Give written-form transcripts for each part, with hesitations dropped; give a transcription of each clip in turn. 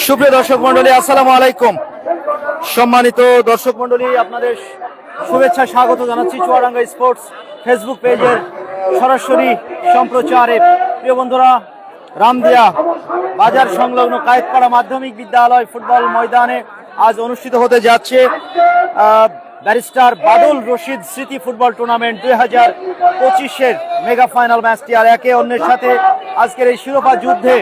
সুপ্রিয় দর্শক মন্ডলী, আসসালামু আলাইকুম। সম্মানিত দর্শক মন্ডলী, আপনাদের শুভেচ্ছা স্বাগত জানাচ্ছি চুয়াডাঙ্গা স্পোর্টস ফেসবুক পেজের সরাসরি সম্প্রচারে। প্রিয় বন্ধুরা, রামদিয়া বাজার সংলগ্ন কায়েতপাড়া মাধ্যমিক বিদ্যালয় ফুটবল ময়দানে আজ অনুষ্ঠিত হতে যাচ্ছে ব্যারিস্টার বাদল রশিদ স্মৃতি ফুটবল টুর্নামেন্ট 2025-এর মেগা ফাইনাল ম্যাচটি। আর একে অন্যের সাথে আজকের এই শিরোপা যুদ্ধে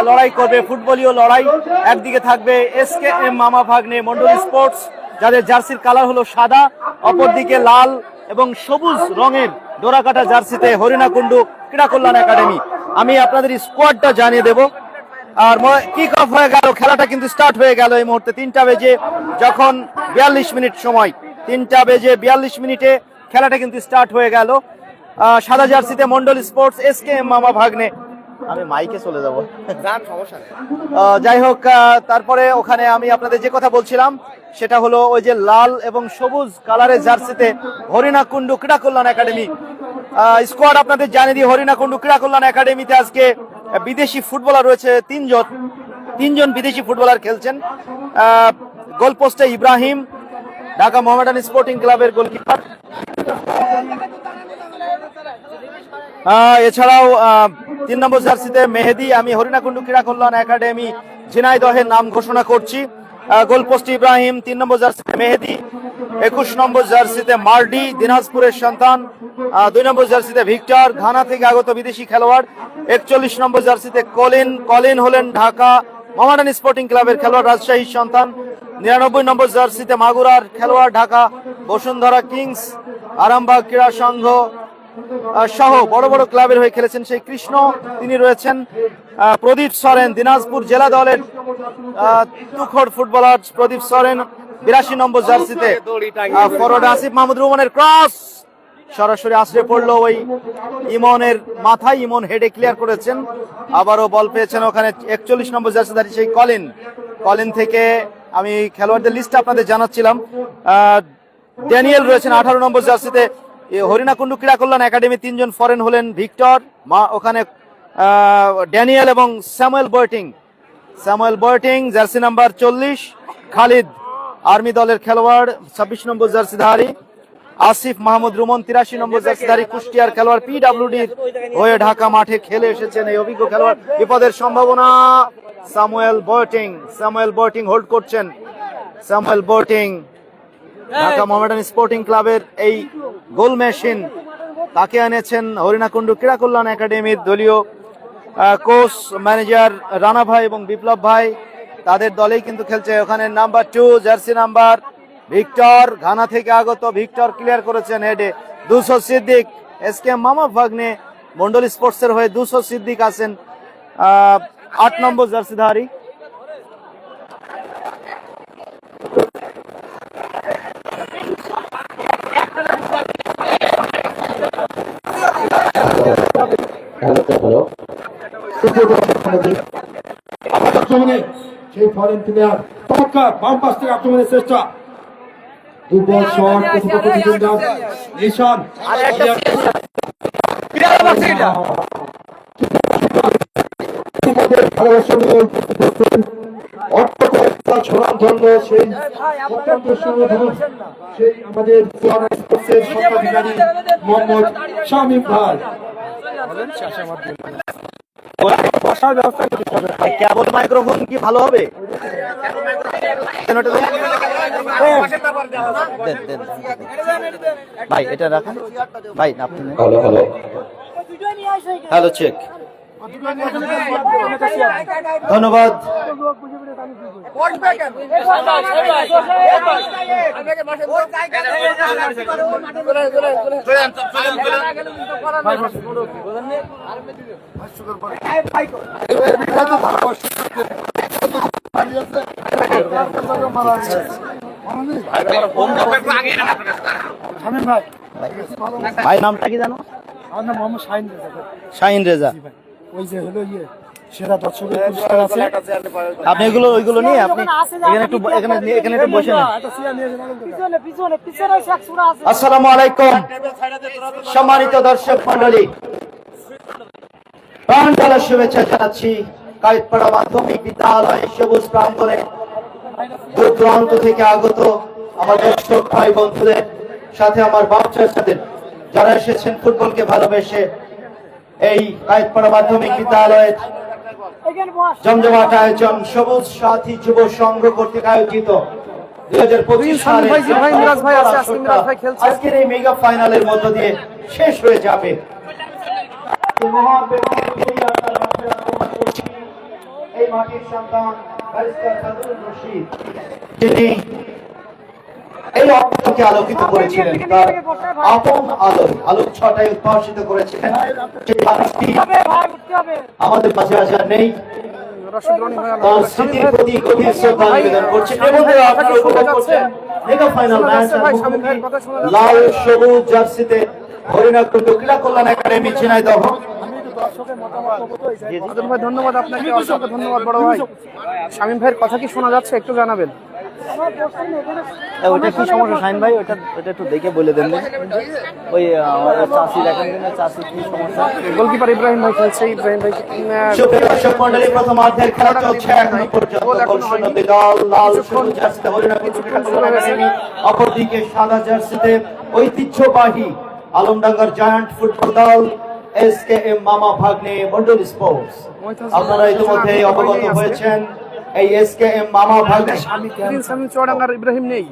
লড়াই করবে, ফুটবলীয় লড়াই। একদিকে থাকবে SKM মামা ভাগ্নে মন্ডল স্পোর্টস, যাদের জার্সির কালার হলো সাদা, অপরদিকে লাল এবং সবুজ রঙের ডোরাকাটা জার্সিতে হরিণাকুণ্ডু ক্রীড়া কল্যাণ একাডেমি। আমি আপনাদের স্কোয়াডটা জানিয়ে দেব। আর কিক অফ হয়ে গেল, খেলাটা কিন্তু স্টার্ট হয়ে গেল এই মুহূর্তে 3টা বেজে যখন 42 মিনিট সময়, 3টা বেজে 42 মিনিটে খেলাটা কিন্তু স্টার্ট হয়ে গেল। সাদা জার্সিতে মন্ডল স্পোর্টস, SKM মামা ভাগ্নে। আমি মাইকে চলে যাব, যাই হোক। তারপরে ওখানে আমি আপনাদের যে কথা বলছিলাম সেটা হলো ওই যে লাল এবং সবুজ কালারের জার্সিতে হরিণাকুণ্ডু ক্রীড়া কল্যাণ একাডেমি স্কোয়াড। আপনাদের জানিয়ে দিই, হরিণাকুণ্ডু ক্রীড়া কল্যাণ একাডেমিতে আজকে বিদেশি ফুটবলার রয়েছে তিনজন বিদেশি ফুটবলার খেলছেন। গোলপোস্টে ইব্রাহিম, ঢাকা মোহামেডান স্পোর্টিং ক্লাবের গোলকিপার। এছাড়াও 3 নম্বর জার্সিতে মেহেদি। আমি হরিণাকুণ্ডু ক্রীড়া কল্যাণ একাডেমি ঝিনাইদহের নাম ঘোষণা করছি। গোলপোস্ট ইব্রাহিম, 3 নম্বর জার্সিতে মেহেদি, 21 নম্বর জার্সিতে মার্ডি দিনাজপুরের সন্তান, 2 নম্বর জার্সিতে ভিক্টর ঘানা থেকে আগত বিদেশি খেলোয়াড়, 41 নম্বর জার্সিতে কলিন হলেন ঢাকা মোহামেডান স্পোর্টিং ক্লাবের খেলোয়াড়, রাজশাহীর সন্তান, 99 নম্বর জার্সিতে মাগুরার খেলোয়াড়, ঢাকা বসুন্ধরা কিংস, আরামবাগ ক্রীড়া সংঘ সহ বড় বড় ক্লাবের হয়ে খেলেছেন সেই কৃষ্ণ, তিনি রয়েছেন। প্রদীপ সরেন, দিনাজপুর জেলা দলের তুখোড় ফুটবলার প্রদীপ সরেন, 82 নম্বর জার্সিতে ফরওয়ার্ড আসিফ মাহমুদ রুমানের ক্রস সরাসরি আশ্রয় পড়লো ওই ইমনের মাথায়, ইমন হেডে ক্লিয়ার করেছেন। আবারও বল পেয়েছেন ওখানে 41 নম্বর জার্সিধারী সেই কলিন থেকে। আমি খেলোয়াড়দের লিস্ট আপনাদের জানাচ্ছিলাম। ড্যানিয়েল রয়েছেন 18 নম্বর জার্সিতে। হরিণাকুণ্ডু ক্রীড়া কল্যাণ একাডেমি 3 জন ফরেন হলেন ভিক্টর, ওখানে ড্যানিয়েল এবং স্যামুয়েল বয়টিং জার্সি নাম্বার 40। খালিদ আর্মি দলের খেলোয়াড় 26 নম্বর জার্সিধারী। আসিফ মাহমুদ রুমন 83 নম্বর জার্সিধারী কুষ্টিয়ার খেলোয়াড়, PWDর হয়ে ঢাকা মাঠে খেলে এসেছেন এই অভিজ্ঞ খেলোয়াড়। বিপদের সম্ভাবনা, স্যামুয়েল বয়টিং হোল্ড করছেন। স্যামুয়েল বয়টিং ঢাকা মোহামেডান স্পোর্টিং ক্লাবের এই গোল মেশিন, তাকে এনেছেন হরিণাকুণ্ডু ক্রীড়া কল্যাণ একাডেমির দলীয় কোচ ম্যানেজার রানা ভাই এবং বিপ্লব ভাই, তাদের দলেই কিন্তু খেলছে। ওখানে number 2 jersey number Victor, Ghana থেকে আগত ভিক্টর ক্লিয়ার করেছেন হেডে। 200 সিদ্দিক, SKM মামা ভাগ্নে মন্ডল স্পোর্টসের হয়ে 200 সিদ্দিক আছেন 8 নম্বর জার্সিধারী। সেই ফরেন প্লেয়ার চমৎকার বাম পাশ থেকে আক্রমণের চেষ্টা, দুর্বল শট নিশান ছোড়ার জন্য সেই আমাদের স্বত্বাধিকারী মোহাম্মদ শামীম ভাই। কেবল মাইক্রোফোন কি ভালো হবে? ভাই এটা রাখেন ভাই, আপনি হ্যালো চেক। ধন্যবাদ। ভাই নামটা কি জানো? আমার নাম মোহাম্মদ শাহিন রেজা। শাহিন রেজা। ওই যে হলো ইয়ে সেরা দর্শকের পুরস্কার আছে। আপনি এগুলো ওইগুলো নিয়ে আপনি এখানে একটু বসে নেন। আসসালামু আলাইকুম সম্মানিত দর্শক মন্ডলী, প্রাণ ঢালা শুভেচ্ছা জানাচ্ছি কায়েতপাড়া মাধ্যমিক বিদ্যালয় সবুজ প্রাঙ্গণে দূর দূরান্ত থেকে আগত আমার দর্শক ভাই বন্ধুদের সাথে আমার বাচ্চাদের যারা এসেছেন ফুটবলকে ভালোবেসে এই কায়েতপাড়া মাধ্যমিক বিদ্যালয়ের জমজমাট আয়োজন সবুজ সাথী যুব সংঘ কর্তৃক আয়োজিত 2025 সালের আজকের এই মেগা ফাইনালের মধ্য দিয়ে শেষ হয়ে যাবে। এই মাটির সন্তান ব্যারিস্টার ফাজলুর রশীদ যিনি এই অঞ্চলকে আলোকিত করেছিলেন, তার আপন আলোর ছটায় উদ্ভাসিত করেছিলেন। সেই মানুষটি আমাদের মাঝে আজ আর নেই। তার স্মৃতির প্রতি গভীর শ্রদ্ধা নিবেদন করছেন। এবং আপনারা উপভোগ করছেন মেগা ফাইনাল ম্যাচ লাল সবুজ জার্সিতে হরিণাকুণ্ড ক্রীড়া কল্যাণ একাডেমি ঝিনাইদহ। ভাই ধন্যবাদ আপনাকে, অসংখ্য ধন্যবাদ বড় ভাই। শামীম ভাইয়ের কথা কি শোনা যাচ্ছে একটু জানাবেন। ওইটা কি সমস্যা শাহিন ভাই, ওইটা একটু দেখে বলে দেন। ওই চাষি দেখেন কিনা, চাষি কি সমস্যা। গোলকিপার ইব্রাহিম ভাই খেলছে। ইব্রাহিম ভাই সুপ্রিয় দর্শক মণ্ডলী, প্রথমার্ধের খেলা চলছে এখনো পর্যন্ত। গোল শূন্য দল লাল সবুজ জার্সিতে হরিণাকুণ্ড ক্রীড়া কল্যাণ একাডেমি, অপরদিকে সাদা জার্সিতে ঐতিহ্যবাহী আলমডাঙ্গার জায়ান্ট ফুটবল দল এসকেএম মামা ভাগ্নে মন্ডল স্পোর্টস। আপনারা ইতিমধ্যে অবগত হয়েছেন এই এসকেএম মামা ভাগ্নে চুয়াডাঙ্গার ইব্রাহিম নেই।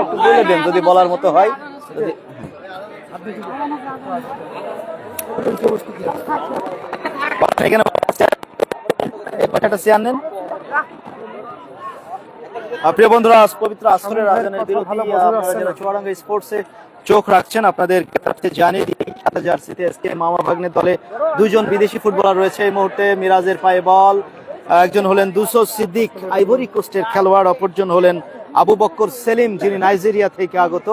একটু বলে দেন যদি বলার মতো হয়। এখানে চেয়ার নেন। প্রিয় বন্ধুরা, পবিত্র আসরের আয়োজনের বিরোধী যারা চুয়াডাঙ্গা স্পোর্টসে চোখ রাখছেন আপনাদের জানিয়ে দিই, সাদা জার্সিতে এসকে মামা ভাগ্নে দলে দুজন বিদেশি ফুটবলার রয়েছে এই মুহূর্তে। মিরাজের পায়ে বল, একজন হলেন দুসো সিদ্দিক আইভরি কোস্টের খেলোয়াড়, অপরজন হলেন আবু বক্কর সেলিম যিনি নাইজেরিয়া থেকে আগত।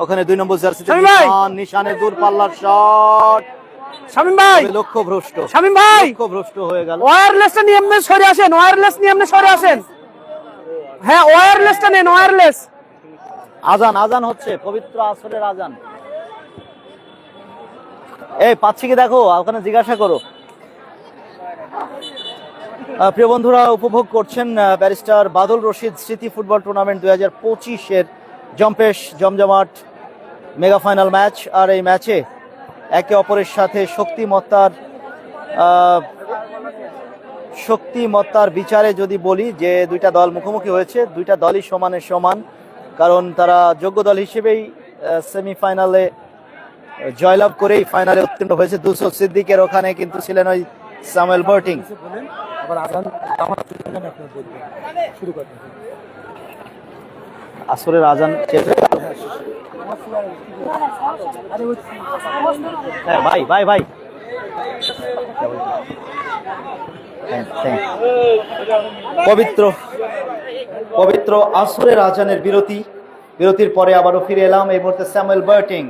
ওখানে 2 নম্বর জার্সিতে নিশানের দূর পাল্লার শট। শামীম ভাই লক্ষ্যভ্রষ্ট, শামীম ভাই লক্ষ্যভ্রষ্ট হয়ে গেল। ওয়্যারলেসটা নিয়ে এমনি সরে আসেন, ওয়্যারলেস নিয়ে এমনি সরে আসেন। হ্যাঁ ওয়্যারলেসটা নেন, ওয়্যারলেস। আজান হচ্ছে, পবিত্র আসরের আজান। এই পাচ্ছি কি দেখো, ওখানে জিজ্ঞাসা করো। প্রিয় বন্ধুরা, উপভোগ করছেন ব্যারিস্টার বাদল রশিদ স্মৃতি ফুটবল টুর্নামেন্ট 2025-এর জমজমাট মেগা ফাইনাল ম্যাচ। আর এই ম্যাচে একে অপরের সাথে শক্তিমত্তার বিচারে যদি বলি যে দুইটা দল মুখোমুখি হয়েছে, দুইটা দলই সমানে সমান, কারণ তারা যোগ্য দল হিসেবেই সেমিফাইনালে জয়লাভ করেই ফাইনালে উত্তীর্ণ হয়েছে। দুসো সিদ্দিকের ওখানে কিন্তু ছিলেন ওই সামুয়েল বার্টিং। আসরের আজান ভাই ভাই ভাই পবিত্র আসরের আজানের বিরতির পরে আবারও ফিরে এলাম। এই মুহূর্তে স্যামুয়েল বার্টিং,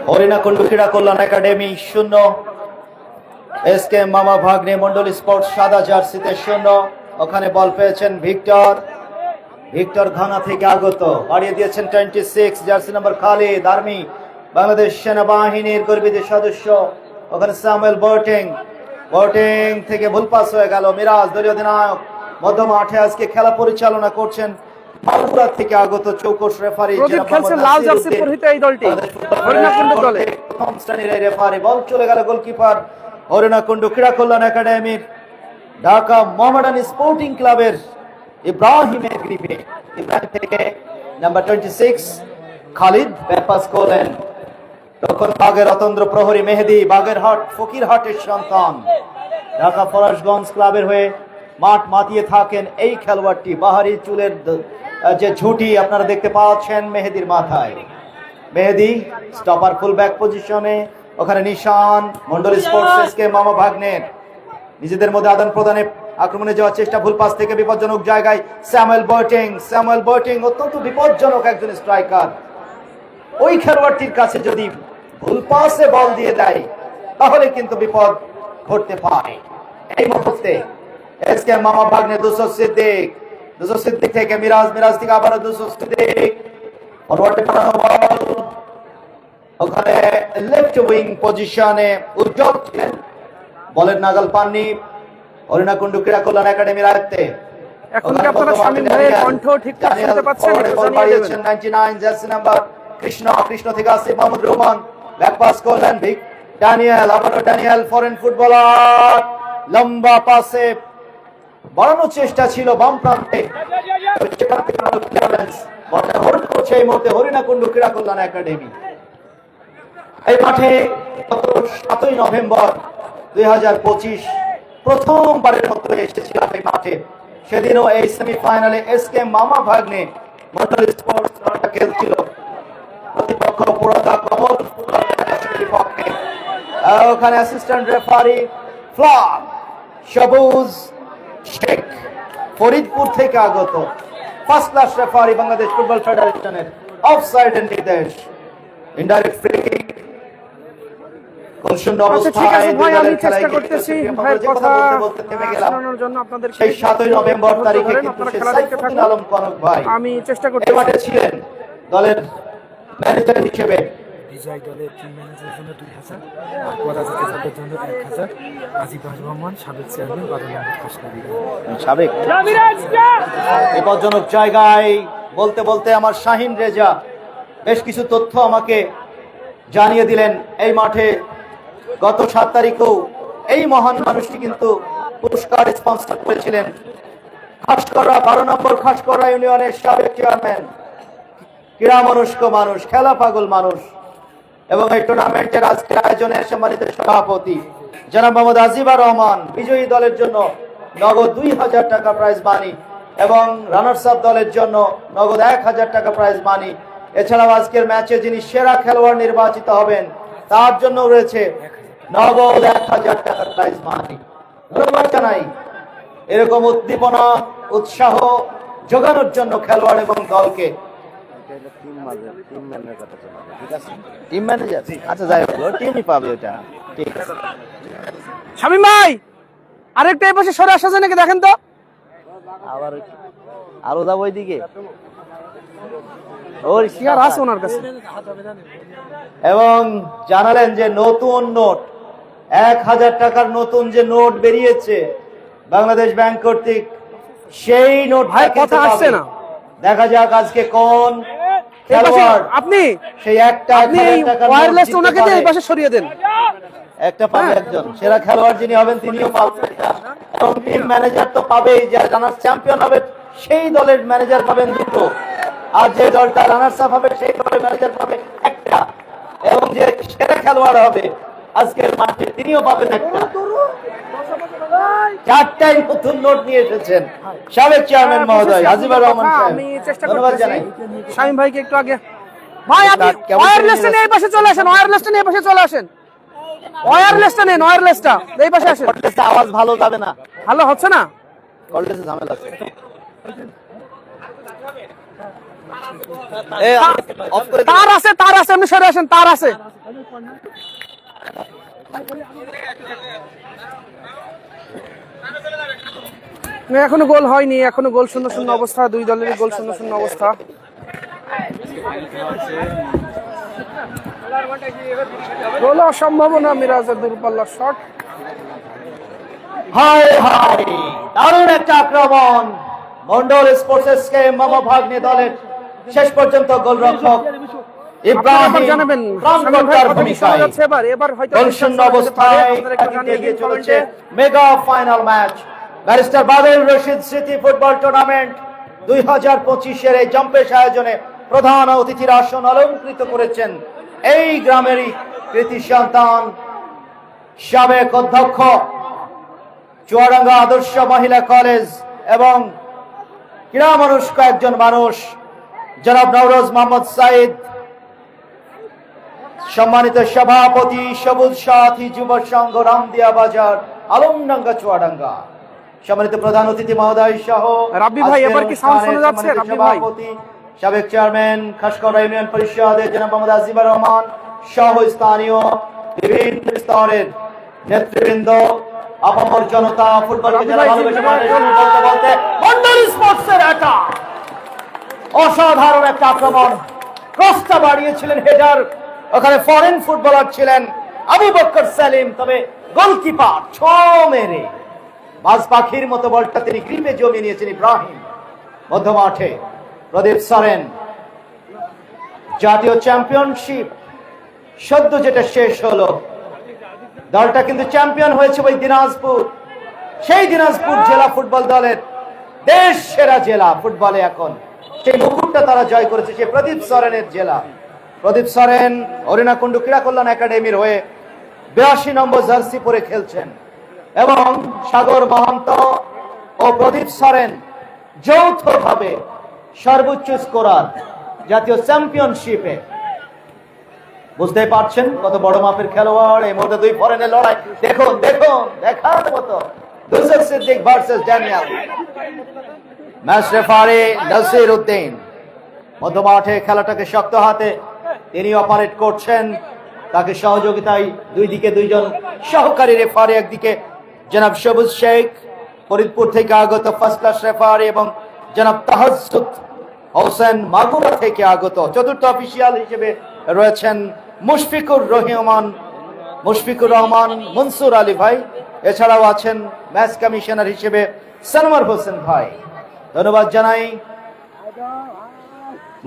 হরিণাকুণ্ড ক্রীড়া কল্যাণ একাডেমি 0, এসকে মামা ভাগ্নে মন্ডল স্পোর্টস সাদা জার্সিতে 0। ওখানে বল পেয়েছেন ভিক্টর ঘানা থেকে আগত, বাড়িয়ে দিয়েছেন 26 jersey number Khalid army, Bangladesh সেনাবাহিনীর গর্বিত সদস্য। ওখানে স্যামুয়েল বার্টিং থেকে ভুল পাস হয়ে গেল। মিরাজ দলীয় অধিনায়ক মধ্য মাঠে আজকে খেলা পরিচালনা করছেন মাগুরা থেকে আগত চৌকস রেফারি লাল জার্সি পরিহিত এই দলটি হরিণাকুণ্ড দলে। প্রথম শ্রেণীর এই রেফারি, বল চলে গেল গোলকিপার হরিণাকুণ্ড ক্রীড়া কল্যাণ একাডেমির ঢাকা মোহামেডান স্পোর্টিং ক্লাবের ইব্রাহিমের গ্রিপে। ইব্রাহিম থেকে নাম্বার 26 খালিদ ব্যাপাস করলেন। তখন বাগের অতন্দ্র প্রহরী মেহেদী, বাগেরহাট ফকিরহাটের সন্তান, ঢাকা ফরাসগঞ্জ ক্লাবের হয়ে মাঠ মাতিয়ে থাকেন এই খেলোয়াড়টি। বাহারি চুলের যে ঝুঁটি আপনারা দেখতে পাচ্ছেন মেহেদীর মাথায়। মেহেদী স্টপার ফুল ব্যাক পজিশনে, ওখানে নিশান মন্ডল স্পোর্টস এসকে মামা ভাগ্নের নিজেদের মধ্যে আদান প্রদানে আক্রমণে যাওয়ার চেষ্টা, ভুল পাস থেকে বিপজ্জনক জায়গায় স্যামুয়েল বয়টিং অত্যন্ত বিপজ্জনক একজন স্ট্রাইকার। ওই খেলোয়াড়টির কাছে যদি ভুল পাসে বল দিয়ে দেয় তাহলে কিন্তু বিপদ ঘটতে পারে। এই মুহূর্তে এসকে মামা ভাগ্নে দুসর সিদ্দিক থেকে মিরাজ থেকে আবার দুসর সিদ্দিক, ফরওয়ার্ডে পাঠানো বল, ওখানে লেফট উইং পজিশনে উজ্জ্বল ছিলেন, বলের নাগাল পাননি। হরিণাকুণ্ডু ক্রীড়া কল্যাণ একাডেমির আয়ত্তে এখন কি আপনারা শামীম ভাইয়ের কণ্ঠ ঠিকঠাক শুনতে পাচ্ছেন? একটু জানিয়ে দেবেন। 99 জার্সি নাম্বার কৃষ্ণ থেকে আসিফ মাহমুদ রহমান, ব্যাক পাস করলেন ভিক ড্যানিয়েল ফরেন ফুটবলার, লম্বা পাসে বাড়ানোর চেষ্টা ছিল বাম প্রান্তে, এই মুহূর্তে হরিণাকুণ্ডু ক্রীড়া কল্যাণ একাডেমি এই মাঠে গত 7ই নভেম্বর 2025 প্রথমবারের মতো এসেছিলাম এই মাঠে। সেদিনও এই সেমিফাইনালে এসকে মামা ভাগ্নে মন্ডল স্পোর্টস খেলছিল, প্রতিপক্ষ পুরোদা কমল বিপক্ষে। ওখানে অ্যাসিস্ট্যান্ট রেফারি ফ্লাগ সবুজ শেখ, ফরিদপুর থেকে আগত first class referee Bangladesh football ফেডারেশনের অফসাইড এর নির্দেশ, ইনডাইরেক্ট ফ্রি কিক। সেই 7ই নভেম্বর তারিখে আলম কনক ভাই আমি চেষ্টা করতে ছিলেন দলের ম্যানেজার হিসেবে। বিজয় দলের টিম ম্যানেজারের জন্য 2000, আকবর আজাদের জন্য 1000, আজিবাজ রহমান সাবেক চেয়ারম্যান সাবেক বিপজ্জনক জায়গায় বলতে বলতে আমার শাহিন রেজা বেশ কিছু তথ্য আমাকে জানিয়ে দিলেন। এই মাঠে গত 7 তারিখেও এই মহান মানুষটি কিন্তু পুরস্কার স্পন্সর করেছিলেন। খাসকরা 12 নম্বর খাসকরা ইউনিয়নের সাবেক চেয়ারম্যান, ক্রীড়া মনস্ক মানুষ, খেলা পাগল মানুষ এবং এই টুর্নামেন্টের আজকের আয়োজনের সম্মানিত সভাপতি জনাব মোহাম্মদ আজিবা রহমান, বিজয়ী দলের জন্য নগদ 2000 টাকা প্রাইজ মানি এবং রানার্স আপ দলের জন্য নগদ 1000 টাকা প্রাইজ মানি। এছাড়াও আজকের ম্যাচে যিনি সেরা খেলোয়াড় নির্বাচিত হবেন তার জন্য রয়েছে নগদ 1000 টাকা প্রাইজ মানি। ধন্যবাদ জানাই এরকম উদ্দীপনা উৎসাহ যোগানোর জন্য খেলোয়াড় এবং দলকে। টিম ম্যানেজার আচ্ছা যাই হোক, টিমই পাবে ওটা, ঠিক আছে। শামীম ভাই আরেকটা এই পাশে সরে আসা যায় নাকি দেখেন তো, আবার আরো যাবো ওইদিকে শিয়ার আছে ওনার কাছে। এবং জানালেন যে নতুন নোট 1000 টাকার নতুন যে নোট বেরিয়েছে বাংলাদেশ ব্যাংক কর্তৃক, সেই নোট ভাই কথা আসছে না, দেখা যাক আজকে কোন খেলোয়াড় আপনি সেই একটা ওয়্যারলেস ওনাকে দিয়ে এই পাশে সরিয়ে দেন। একটা পাবে একজন সেরা খেলোয়াড় যিনি হবেন তিনিও পাবেন, এবং টিম ম্যানেজার তো পাবেই, যারা রানার্স চ্যাম্পিয়ন হবে সেই দলের ম্যানেজার পাবেন দুটো, আর যে দলটা রানার্স আপ হবে সেই দলের ম্যানেজার পাবে একটা, এবং যে সেরা খেলোয়াড় হবে আজকের মাঠে তিনিও পাবেন একটা। 4টাই নতুন নোট নিয়ে এসেছেন সাবেক চেয়ারম্যান মহোদয় আজিবা রহমান সাহেব, আমি চেষ্টা ধন্যবাদ করতেছি জানাই। শামীম ভাইকে একটু আগে। ভাই আপনি ওয়্যারলেসটা নিয়ে এই পাশে চলে আসেন, ওয়্যারলেসটা নিয়ে এই পাশে চলে আসেন, ওয়্যারলেসটা নেন, ওয়্যারলেসটা এই পাশে আসেন। আওয়াজ ভালো যাবে না, ভালো হচ্ছে না, কলটেসে ঝামেলা আছে। তার আছে আপনি সরে আসেন, তার আছে। এখনো গোল হয়নি, এখনো গোল 0-0 অবস্থা, দুই দলেরই গোল 0-0 অবস্থা। গোল অসম্ভাবনা, মিরাজের দূরপাল্লার শট। হায় হায় দারুণ একটা আক্রমণ মন্ডল স্পোর্টসকে মামা ভাগ্নে দলের শেষ পর্যন্ত গোলরক্ষক ইব্রাহিম জানাবেন প্রাণকর্তার ভূমিকায় এবার হয়তো গোলশূন্য অবস্থায় এগিয়ে চলেছে মেগা ফাইনাল ম্যাচ ব্যারিস্টার বাদল রশিদ স্মৃতি ফুটবল টুর্নামেন্ট 2025 এর এই জম্পেশ আয়োজনে প্রধান অতিথির আসন অলংকৃত করেছেন এই গ্রামেরই কৃতি সন্তান সাবেক অধ্যক্ষ চুয়াডাঙ্গা আদর্শ মহিলা কলেজ এবং ক্রীড়া মনস্ক একজন মানুষ জনাব নওরোজ মোহাম্মদ সাইদ, সম্মানিত সভাপতি সবুজ সাথী যুব সংঘ রামদিয়া বাজার আলমডাঙ্গা চুয়াডাঙ্গা, সম্মানিত প্রধান অতিথি মহোদয় সহ রাব্বি ভাই, আজকের এবার কি সাউন্ড শোনা অনুষ্ঠানের যাচ্ছে? সম্মানিত রাব্বি ভাই। সভাপতি, সাবেক চেয়ারম্যান খাসকড়া ইউনিয়ন পরিষদের জনাব মোহাম্মদ আজিবুর রহমান সহ স্থানীয় বিভিন্ন স্তরের নেতৃবৃন্দ, আপামর জনতা, ফুটবলকে রাব্বি যারা ভাই, ভালোবেসে জিম্মি ভাই, মানুষ বলতে বলতে মন্ডল স্পোর্টসের একটা অসাধারণ একটা আক্রমণ, ক্রসটা বাড়িয়েছিলেন হেডার, ওখানে ফরেন ফুটবলার ছিলেন আবু বকর সেলিম, তবে গোলকিপার ছ মেরে বাজ পাখির মতো বলটা তিনি গ্রিপে জমিয়ে নিয়েছেন ইব্রাহিম। মধ্য মাঠে প্রদীপ সরেন। জাতীয় চ্যাম্পিয়নশিপ সদ্য যেটা শেষ হলো, দলটা কিন্তু চ্যাম্পিয়ন হয়েছে ওই দিনাজপুর, সেই দিনাজপুর জেলা ফুটবল দলের দেশ সেরা জেলা ফুটবলে এখন সেই মুকুটটা তারা জয় করেছে, সে প্রদীপ সরেনের জেলা। প্রদীপ সরেন হরিণাকুণ্ডু ক্রীড়া কল্যাণ একাডেমির হয়ে 82 নম্বর জার্সি পরে খেলছেন এবং সাগর মহন্ত ও প্রদীপ সরেন যৌথভাবে সর্বোচ্চ স্কোরার জাতীয় চ্যাম্পিয়নশিপে। বুঝতে পারছেন কত বড় মাপের খেলোয়াড়, এই মধ্যে দুই ফরেনের লড়াই। দেখুন দেখুন, দেখার মতো দুসর Siddique versus Daniel. Match referee Nasir Uddin মধ্য মাঠে খেলাটাকে শক্ত হাতে তিনি অপারেট করছেন, তাকে সহযোগিতায় দুই দিকে দুইজন সহকারী রেফারি, একদিকে জনাব সবুজ শেখ ফরিদপুর থেকে আগত ফার্স্ট ক্লাস রেফারি এবং জনাব তাহাজ্জুদ হোসেন মাগুরা থেকে আগত চতুর্থ অফিসিয়াল হিসেবে রয়েছেন মুশফিকুর রহমান মনসুর আলী ভাই, এছাড়াও আছেন ম্যাচ কমিশনার হিসেবে সানোয়ার হোসেন ভাই। ধন্যবাদ জানাই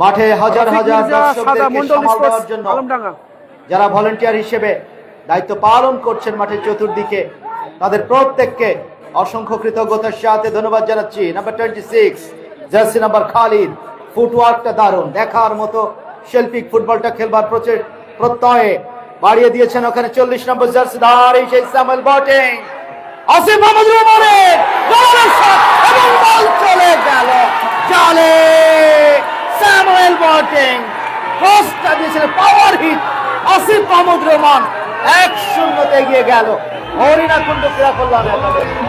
মাঠে হাজার হাজার দর্শকদেরকে সামাল দেওয়ার জন্য যারা ভলেন্টিয়ার হিসেবে দায়িত্ব পালন করছেন মাঠের চতুর্দিকে, তাদের প্রত্যেককে অসংখ্য কৃতজ্ঞতার সাথে ধন্যবাদ জানাচ্ছি। নাম্বার 26 জার্সি নাম্বার খালিদ, ফুটওয়ার্কটা দারুণ, দেখার মতো শৈল্পিক ফুটবলটা খেলবার প্রত্যয়ে বাড়িয়ে দিয়েছেন। ওখানে 40 নম্বর জার্সি ধারী সেই স্যামুয়েল বটিং, আসিফ মাহমুদ রুমানের গোলের শট এবং বল চলে গেল জালে। স্যামুয়েল বটিং ক্রসটা দিয়েছিলেন, পাওয়ার হিট, আসিফ মাহমুদ রহমান 1-0 এগিয়ে গেল হরিণাকুণ্ড ক্রীড়া কল্যাণ একাডেমি।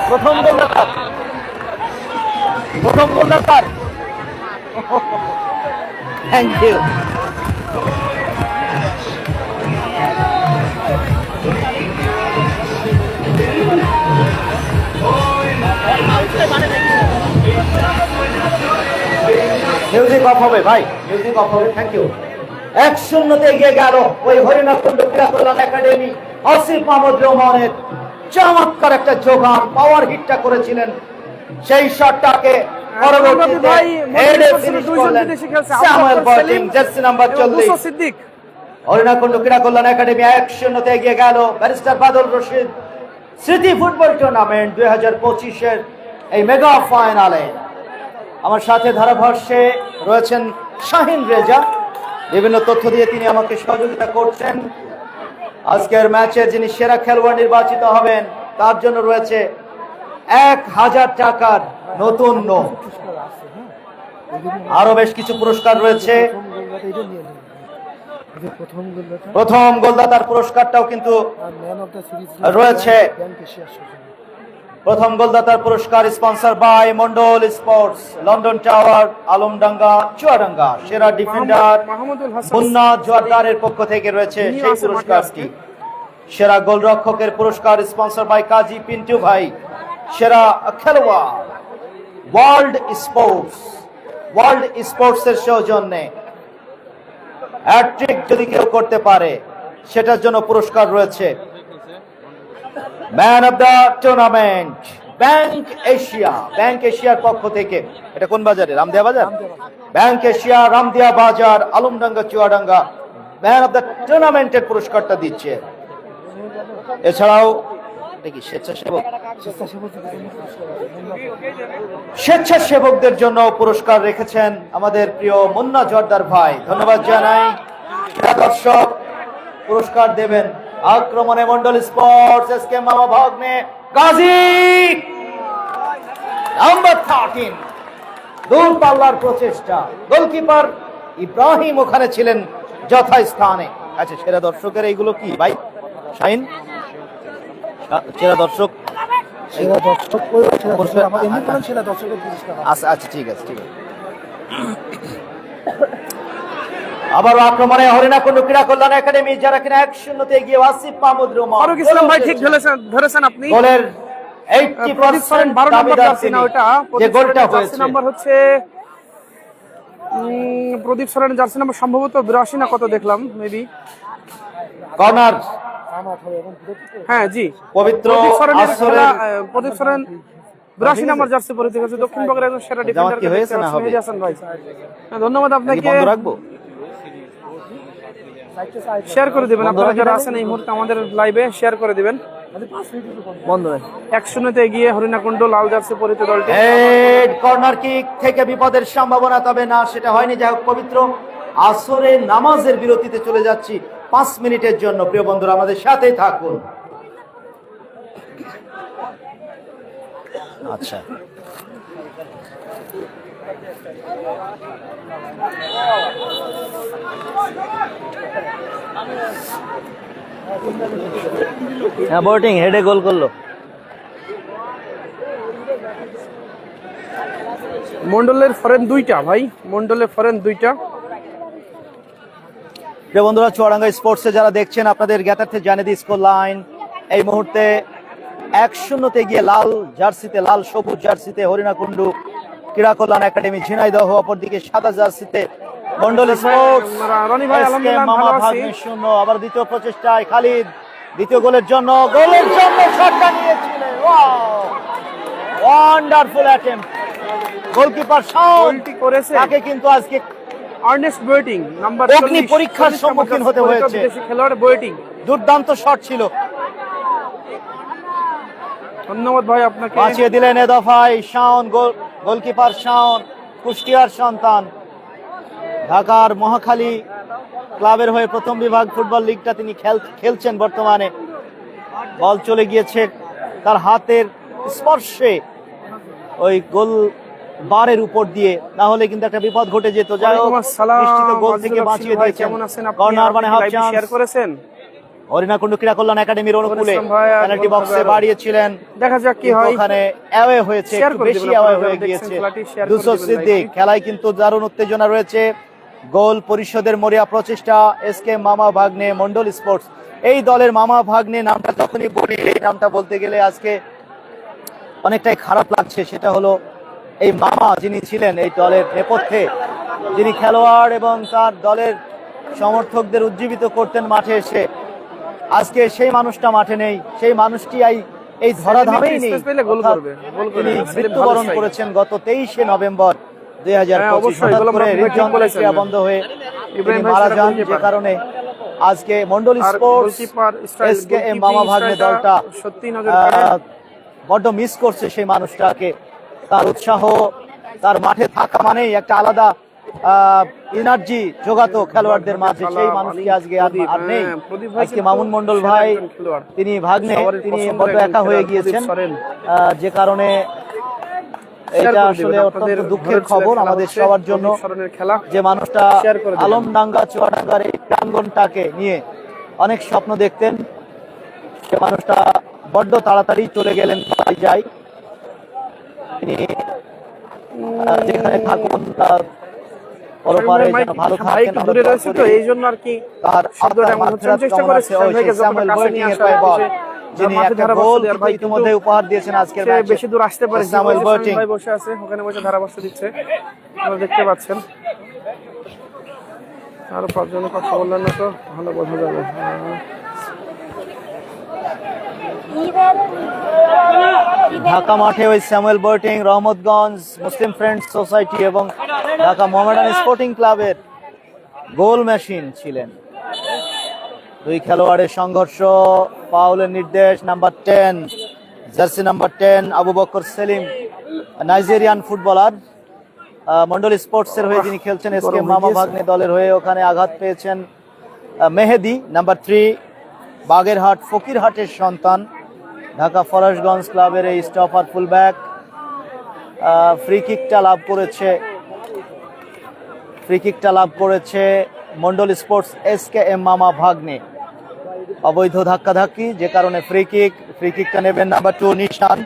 প্রথম গোলদাতা থ্যাংক ইউ। মিউজিক অফ হবে ভাই, মিউজিক অফ হবে, থ্যাংক ইউ। 1-0 এগিয়ে গেল ওই হরিণাকুণ্ড ক্রীড়া কল্যাণ একাডেমি। আসিফ মাহমুদ রহমানের চমৎকার একটা যোগান, পাওয়ার হিটটা করেছিলেন, সেই শটটাকে পরবর্তীতে হেডে ফিনিশ করলেন Samuel boating, jersey number 40। Harinakunda ক্রীড়া কল্যাণ একাডেমি 1-0 এগিয়ে গেল। ব্যারিস্টার বাদল রশিদ স্মৃতি ফুটবল টুর্নামেন্ট 2025-এর এই মেগা ফাইনালে আমার সাথে ধারাভাষ্যে রয়েছেন শাহিন রেজা, বিভিন্ন তথ্য দিয়ে তিনি আমাকে সহযোগিতা করছেন। আজকের ম্যাচে যিনি সেরা খেলোয়াড় নির্বাচিত হবেন তার জন্য রয়েছে 1000 টাকার নতুন নোট, আরো বেশ কিছু পুরস্কার রয়েছে। প্রথম গোলদাতার পুরস্কারটাও কিন্তু রয়েছে। প্রথম গোলদাতার পুরস্কার sponsor by Mondal sports, London tower, Alamdanga, Chuadanga. সেরা ডিফেন্ডার মুন্না জোয়ারদারের পক্ষ থেকে রয়েছে সেই পুরস্কারটি। সেরা গোলরক্ষকের পুরস্কার স্পন্সর বাই কাজী পিন্টু ভাই। সেরা খেলোয়াড় ওয়ার্ল্ড স্পোর্টস এর সৌজন্যে হ্যাটট্রিক যদি কেউ করতে পারে সেটার জন্য পুরস্কার রয়েছে। Man of the tournament bank এশিয়ার পক্ষ থেকে। এটা কোন বাজারে? রামদিয়া বাজার। ব্যাংক এশিয়া, রামদিয়া বাজার, Alamdanga, Chuadanga man of the টুর্নামেন্টের পুরস্কারটা দিচ্ছে। এছাড়াও স্বেচ্ছাসেবকদের জন্য পুরস্কার রেখেছেন আমাদের প্রিয় মুন্না জোয়ারদার ভাই, ধন্যবাদ জানাই। দর্শক পুরস্কার দেবেন আক্রমণে মন্ডল স্পোর্টস, এসকে মামা ভাগ্নে গাজী নাম্বার 13, দূরপাল্লার প্রচেষ্টা, গোলকিপার ইব্রাহিম ওখানে ছিলেন যথাস্থানে। আচ্ছা, সেরা দর্শকের এইগুলো কি ভাই শাহিন? সেরা দর্শক, সেরা দর্শক সেরা দর্শক আমাদের এমনি কোনো সেরা দর্শকের পুরস্কার আচ্ছা আচ্ছা, ঠিক আছে ঠিক আছে। আবারও আক্রমণে হরিণাকুণ্ডু ক্রীড়া কল্যাণ একাডেমি, যারা কিনা 1-0 এগিয়ে। আসিফ মাহমুদ রোমান, ফারুক ইসলাম ভাই ঠিক ধরেছেন আপনি। গোলের প্রদীপ সরেন 12 নম্বর জার্সি না ওটা, যে গোলটা জার্সি হয়েছে নাম্বার হচ্ছে প্রদীপ সরেনের জার্সি নাম্বার সম্ভবত 82 না কত দেখলাম, মেবি কর্নার। হ্যাঁ জি, পবিত্র প্রদীপ সরেন 82 নম্বর জার্সি পরিচিত হচ্ছে দক্ষিণবঙ্গের একজন সেরা ডিফেন্ডার কি হয়েছে না হবে? মেহেদী হাসান ভাই। হ্যাঁ, ধন্যবাদ আপনাকে। বন্ধ রাখবো, শেয়ার করে দিবেন আপনারা যারা আছেন এই মুহূর্তে আমাদের লাইভে, শেয়ার করে দিবেন। বন্ধ 1-0 এগিয়ে হরিণাকুণ্ডু লাল জার্সি পরিচিত দলটি। হেড কর্নার কিক থেকে বিপদের সম্ভাবনা, তবে না সেটা হয়নি। যাই হোক, পবিত্র আসরে নামাজের বিরতিতে চলে যাচ্ছি 5 মিনিটের জন্য। প্রিয় বন্ধুরা, আমাদের সাথেই থাকুন। আচ্ছা, হ্যাঁ বোটিং হেডে গোল করলো। মন্ডলের ফরেন 2টা ভাই, মন্ডলের ফরেন 2টা। প্রিয় বন্ধুরা, চুয়াডাঙ্গা স্পোর্টসে যারা দেখছেন, আপনাদের জ্ঞাতার্থে জানিয়ে দিই স্কোর লাইন। এই মুহূর্তে 1-0 গিয়ে লাল জার্সিতে, লাল সবুজ জার্সিতে হরিণাকুণ্ডু ক্রীড়া কল্যাণ একাডেমি ঝিনাইদহ, অপরদিকে সাদা জার্সিতে মন্ডল স্পোর্টস। রনি ভাই আলহামদুলিল্লাহ ভালো আছি। 0। আবার দ্বিতীয় প্রচেষ্টায় খালিদ দ্বিতীয় গোলের জন্য শটটা নিয়েছিলেন। Wonderful attempt. গোলকিপার শাওন গোলটি করেছে তাকে কিন্তু আজকে আর্নেস্ট বোয়েটিং নাম্বার অগ্নি পরীক্ষার সম্মুখীন হতে হয়েছে। বিদেশি খেলোয়াড় বোয়েটিং, দুর্দান্ত শট ছিল। ধন্যবাদ ভাই আপনাকে। বাঁচিয়ে দিলেন এ দফায় শাওন। গোলকিপার শাওন কুষ্টিয়ার সন্তান, ঢাকার মহাখালী ক্লাবের হয়ে প্রথম বিভাগ ফুটবল লিগটা তিনি খেলছেন বর্তমানে। বল চলে গিয়েছে তার হাতের স্পর্শে ওই গোল বারের উপর দিয়ে, না হলে কিন্তু একটা বিপদ ঘটে যেত। যাই হোক, নিশ্চিত গোল থেকে বাঁচিয়ে দিয়েছেন। কর্নার মানে হাফ চান্স। শেয়ার করেছেন হরিণাকুণ্ডু ক্রীড়া কল্যাণ একাডেমির অনুকূলে পেনাল্টি বক্সে বাড়িয়েছিলেন। দেখা যাক কি হয়। ওখানে অ্যাওয়ে হয়েছে, একটু বেশি অ্যাওয়ে হয়ে গিয়েছে। দুসর সিদ্দিক, খেলায় কিন্তু দারুণ উত্তেজনা রয়েছে। গোল পরিষদের মরিয়া প্রচেষ্টা। এসকে মামা ভাগ্নে মন্ডল স্পোর্টস, এই দলের মামা ভাগ্নে নামটা যখনই বলি, এই নামটা বলতে গেলে আজকে অনেকটাই খারাপ লাগছে। সেটা হলো এই মামা যিনি ছিলেন এই দলের নেপথ্যে, যিনি খেলোয়াড় এবং তার দলের সমর্থকদের উজ্জীবিত করতেন মাঠে এসে, আজকে সেই মানুষটা মাঠে নেই। সেই মানুষটি এই ধরাধামেই নেই। তিনি মৃত্যুবরণ করেছেন গত 23 নভেম্বর 2025 বন্ধ হয়ে তিনি মারা যান, যে কারণে আজকে মন্ডল স্পোর্টস এসকে মামা ভাগ্নে দলটা বড্ড মিস করছে সেই মানুষটাকে। তার উৎসাহ, তার মাঠে থাকা মানেই একটা আলাদা এনার্জি যোগাতো খেলোয়াড়দের মাঝে। সেই মানুষটি আজকে আর নেই। আজকে মামুন মন্ডল ভাই, তিনি ভাগ্নে, তিনি বড্ড একা হয়ে গিয়েছেন, যে কারণে এটা আসলে অত্যন্ত দুঃখের খবর আমাদের সবার জন্য। যে মানুষটা আলমডাঙ্গা চুয়াডাঙ্গার এই প্রাঙ্গণটাকে নিয়ে অনেক স্বপ্ন দেখতেন, সে মানুষটা বড্ড তাড়াতাড়ি চলে গেলেন। যাই তিনি যেখানে থাকুন তার পরপারে যেন ভালো থাকেন। দূরে রয়েছে তো এই জন্য আর কি তার শব্দটা চেষ্টা করেছে যিনি একটা গোল ইতিমধ্যে উপহার দিয়েছেন আজকের ম্যাচে। বেশি দূর আসতে পারে, স্যামুয়েল বোটিং ভাই বসে আছে ওখানে, বসে ধারাভাষ্য দিচ্ছে, আপনারা দেখতে পাচ্ছেন। আরো 5 জনের কথা বললেন না তো ভালো বোঝা যাবে। ঢাকা মাঠে ওই স্যামুয়েল বোটিং রহমতগঞ্জ মুসলিম ফ্রেন্ডস সোসাইটি এবং ঢাকা মোহামেডান স্পোর্টিং ক্লাবের গোল মেশিন ছিলেন। দুই খেলোয়াড়ের সংঘর্ষ, ফাউলের নির্দেশ। Number 10 jersey number 10 Abu Bakar Selim, Nigerian footballer, Mondal sports এর হয়ে যিনি খেলছেন এসকে মামা ভাগ্নে দলের হয়ে। ওখানে আঘাত পেয়েছেন মেহেদী, নাম্বার 3 বাগেরহাট ফকিরহাটের সন্তান, ঢাকা ফরাসগঞ্জ ক্লাবের এই স্টপার ফুলব্যাক। ফ্রি কিকটা লাভ করেছে মন্ডল স্পোর্টস SKM মামা ভাগ্নে। অবৈধ ধাক্কাধাক্কি, যে কারণে ফ্রি কিকটা নেবেন নাম্বার 2 নিশান।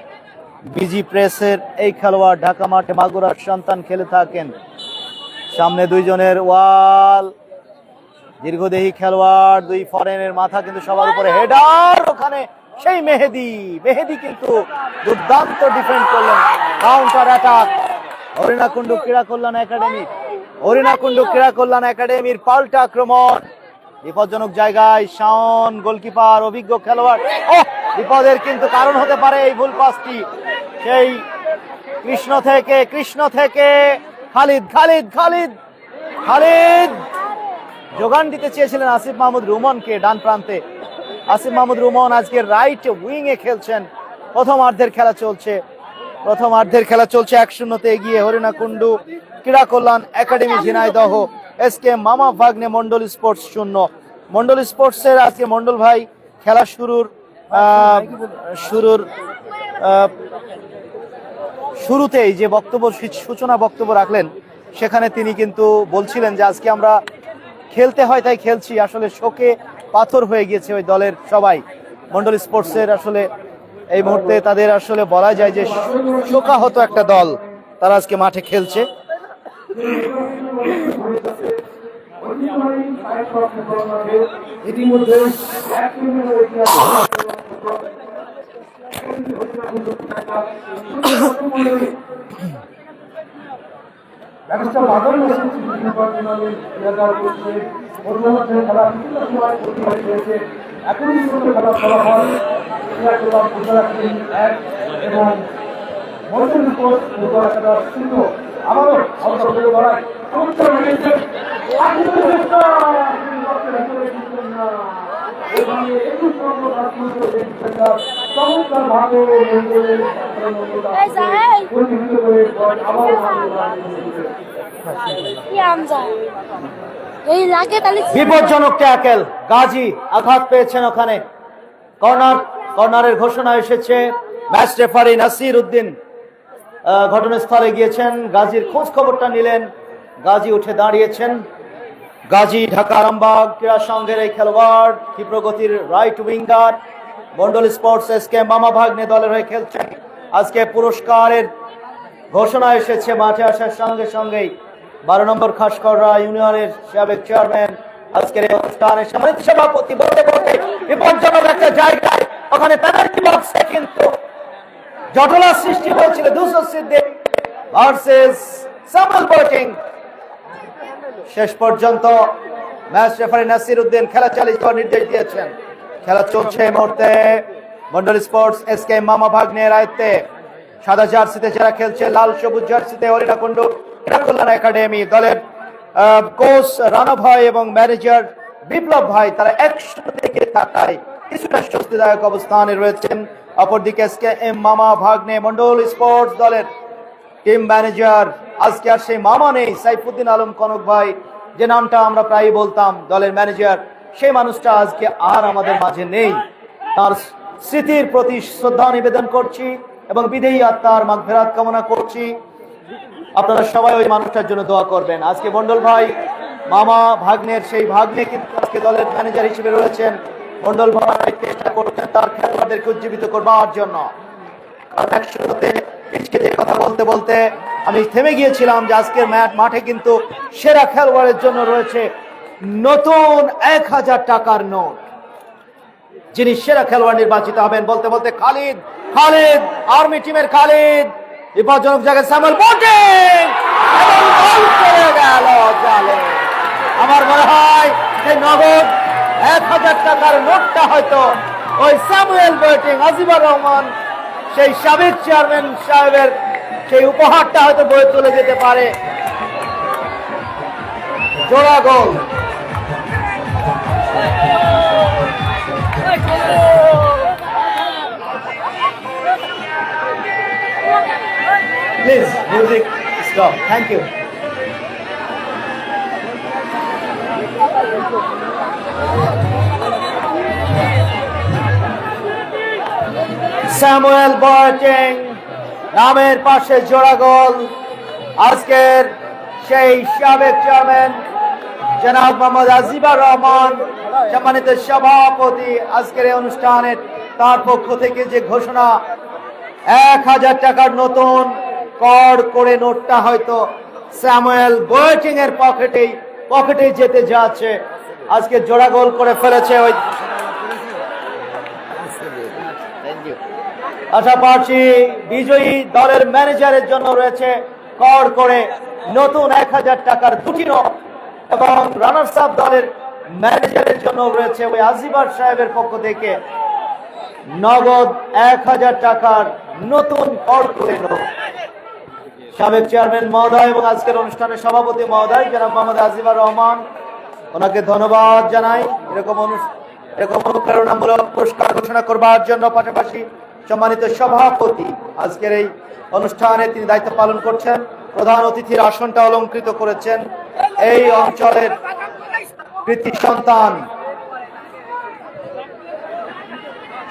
বিজি প্রেসের এই খেলোয়াড় ঢাকা মাঠে মাগুরার সন্তান খেলে থাকেন। সামনে দুইজনের ওয়াল, দীর্ঘদেহী খেলোয়াড়, দুই ফরেনের মাথা কিন্তু সবার উপরে, হেডার ওখানে সেই মেহেদি কিন্তু দুর্দান্ত ডিফেন্ড করলেন। কাউন্টার অ্যাটাক হরিণাকুণ্ডু ক্রীড়া কল্যাণ একাডেমির পাল্টা আক্রমণ। বিপজ্জনক জায়গায় শাওন, গোলকিপার, অভিজ্ঞ খেলোয়াড়। বিপদের কিন্তু কারণ হতে পারে এই ভুল পাসটি। সেই কৃষ্ণ থেকে খালিদ যোগান দিতে চেয়েছিলেন আসিফ মাহমুদ রুমনকে ডান প্রান্তে। আসিফ মাহমুদ রুমন আজকে রাইট উইং এ খেলছেন। প্রথমার্ধের খেলা চলছে 1-0 এগিয়ে হরিণাকুণ্ডু ক্রীড়া কল্যাণ একাডেমি ঝিনাইদহ। SKM মামা ভাগ্নে মন্ডল স্পোর্টস 0। মন্ডল স্পোর্টসের আজকে মন্ডল ভাই খেলা শুরুতেই যে সূচনা বক্তব্য রাখলেন, সেখানে তিনি কিন্তু বলছিলেন যে আজকে আমরা খেলতে হয় তাই খেলছি। আসলে শোকে পাথর হয়ে গিয়েছে ওই দলের সবাই। মন্ডল স্পোর্টসের আসলে এই মুহূর্তে তাদের আসলে বলা যায় যে শোকাহত একটা দল, তারা আজকে মাঠে খেলছে। ইতিমধ্যে ব্যবস্থা বাধানো খেলা বিভিন্ন সময় প্রতিবাদ হয়েছে। এখনই খেলার ফলাফল এবং মন্ডল স্পোর্টস 0। আবারও লড়াই বিপজ্জনক ট্যাকেল, গাজী আঘাত পেয়েছেন ওখানে। কর্নারের ঘোষণা এসেছে। ম্যাচ রেফারি নাসির উদ্দিন ঘটনাস্থলে গিয়েছেন, গাজীর খোঁজ খবরটা নিলেন। গাজী উঠে দাঁড়িয়েছেন। গাজী ঢাকা আরামবাগ ক্রীড়া সংঘের এই খেলোয়াড়, ক্ষিপ্রগতির right winger. Mondal sports SKM মামা ভাগ্নে দলের হয়ে খেলছেন। আজকে পুরস্কারের ঘোষণা এসেছে মাঠে আসার সঙ্গে সঙ্গেই। 12 নম্বর খাসকররা ইউনিয়নের সাবেক চেয়ারম্যান আজকের এই অনুষ্ঠানের সভাপতি বলতে বিপজ্জনক একটা জায়গায় ওখানে পেনাল্টি বক্সে কিন্তু জটলা সৃষ্টি হয়েছিল। দুসর সিদ্দিক ভার্সেস সামুয়েল বোটিং। শেষ পর্যন্ত ম্যাচ রেফারি নাসির উদ্দিন খেলা চালিয়ে যাওয়ার নির্দেশ দিয়েছেন। খেলা চলছে এই মুহূর্তে। মন্ডল স্পোর্টস SKM মামা ভাগ্নের আয়ত্তে। সাদা জার্সিতে যারা খেলছে, লাল সবুজ জার্সিতে হরিণাকুণ্ডু ক্রীড়া কল্যাণ একাডেমি দলের কোচ রানা ভাই এবং ম্যানেজার বিপ্লব ভাই, তারা একসাথে থাকায় কিছুটা স্বস্তিদায়ক অবস্থানে রয়েছেন। অপরদিকে SKM মামা ভাগ্নে মন্ডল স্পোর্টস দলের টিম ম্যানেজার, আজকে আর সেই মামা নেই, সাইফুদ্দিন আলম কনক ভাই, যে নামটা আমরা প্রায়ই বলতাম দলের ম্যানেজার, সেই মানুষটা আজকে আর আমাদের মাঝে নেই। তার স্মৃতির প্রতি শ্রদ্ধা নিবেদন করছি এবং বিদেয়ী আত্মার মাগফিরাত কামনা করছি। আপনারা সবাই ওই মানুষটার জন্য দোয়া করবেন। আজকে মন্ডল ভাই মামা ভাগ্নের সেই ভাগ্নে কিন্তু আজকে দলের ম্যানেজার হিসেবে রয়েছেন। মন্ডল ভাই চেষ্টা করছেন তার খেলোয়াড়দেরকে উজ্জীবিত করবার জন্য। কারণ একসাথে কথা বলতে বলতে আমি থেমে গিয়েছিলাম যে আজকের মাঠে কিন্তু সেরা খেলোয়াড়ের জন্য রয়েছে নতুন 1000 টাকার নোট। যিনি সেরা খেলোয়াড় নির্বাচিত হবেন বলতে বলতে খালিদ আর্মি টিমের খালিদ, বিপজ্জনক জায়গায় স্যামুয়েল বোটিং এবং গোল করে গেল জালে। আমার মনে হয় সেই নগদ 1000 টাকার নোটটা হয়তো ওই স্যামুয়েল বোটিং, আজিবুর রহমান সেই সাবেক চেয়ারম্যান সাহেবের সেই উপহারটা হয়তো বয়ে চলে যেতে পারে। জোড়া গোল। Please, music stop. Thank you. Samuel boating নামের পাশে জোড়া গোল। আজকের সেই সাবেক চেয়ারম্যান জনাব মোহাম্মদ আজিবুর রহমান সম্মানিত সভাপতি, আজকের এই অনুষ্ঠানের তার পক্ষ থেকে যে ঘোষণা 1000 টাকার নতুন কর করে নোটটা হয়তো স্যামুয়েল বোয়েটিং এর পকেটে যেতে যাচ্ছে। আজকে জোড়া গোল করে ফেলেছে ওই পাশাপাশি বিজয়ী দলের ম্যানেজারের জন্য রয়েছে কর করে নতুন 1000 টাকার দুটি নোট এবং রানার্স আপ দলের ম্যানেজারের জন্য রয়েছে ওই আজিবার সাহেবের পক্ষ থেকে নগদ 1000 টাকার নতুন কর করে নোট। সাবেক চেয়ারম্যান মহোদয় এবং আজকের অনুষ্ঠানের সভাপতি মহোদয় জনাব মোহাম্মদ আজিবুর রহমান, ওনাকে ধন্যবাদ জানাই এরকম অনুপ্রেরণামূলক পুরস্কার ঘোষণা করবার জন্য। পাশাপাশি সম্মানিত সভাপতি, আজকের এই অনুষ্ঠানে তিনি দায়িত্ব পালন করছেন, প্রধান অতিথির আসনটা অলঙ্কৃত করেছেন এই অঞ্চলের কৃতি সন্তান,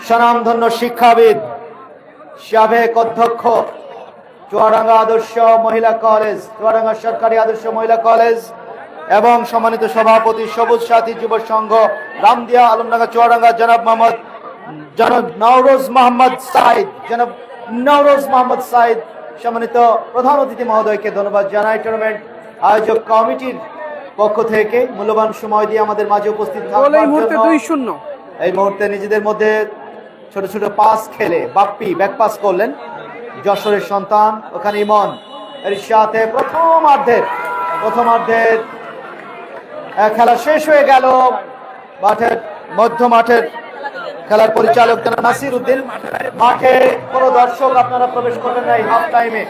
স্বনামধন্য শিক্ষাবিদ, সাবেক অধ্যক্ষ চুয়াডাঙ্গা আদর্শ মহিলা কলেজ, চুয়াডাঙ্গা সরকারি আদর্শ মহিলা কলেজ এবং সম্মানিত সভাপতি সবুজ সাথী যুব সংঘ রামদিয়া আলমডাঙ্গা চুয়াডাঙ্গা জনাব নওরোজ মোহাম্মদ সাইদ, সম্মানিত প্রধান অতিথি মহোদয়কে ধন্যবাদ জানাই। টুর্নামেন্ট আয়োজক কমিটির পক্ষ থেকে মূল্যবান সময় দিয়ে আমাদের মাঝে উপস্থিত থাকবার জন্য। এই মুহূর্তে নিজেদের মধ্যে ছোট ছোট পাস খেলে বাপ্পি ব্যাক পাস করলেন যশোরের সন্তান, ওখানে ইমন এর সাথে প্রথমার্ধের খেলা শেষ হয়ে গেল। মধ্য মাঠের খেলার পরিচালক নাসির উদ্দিন, মাঠে কোন দর্শক আপনারা প্রবেশ করবেন না এই হাফ টাইমে।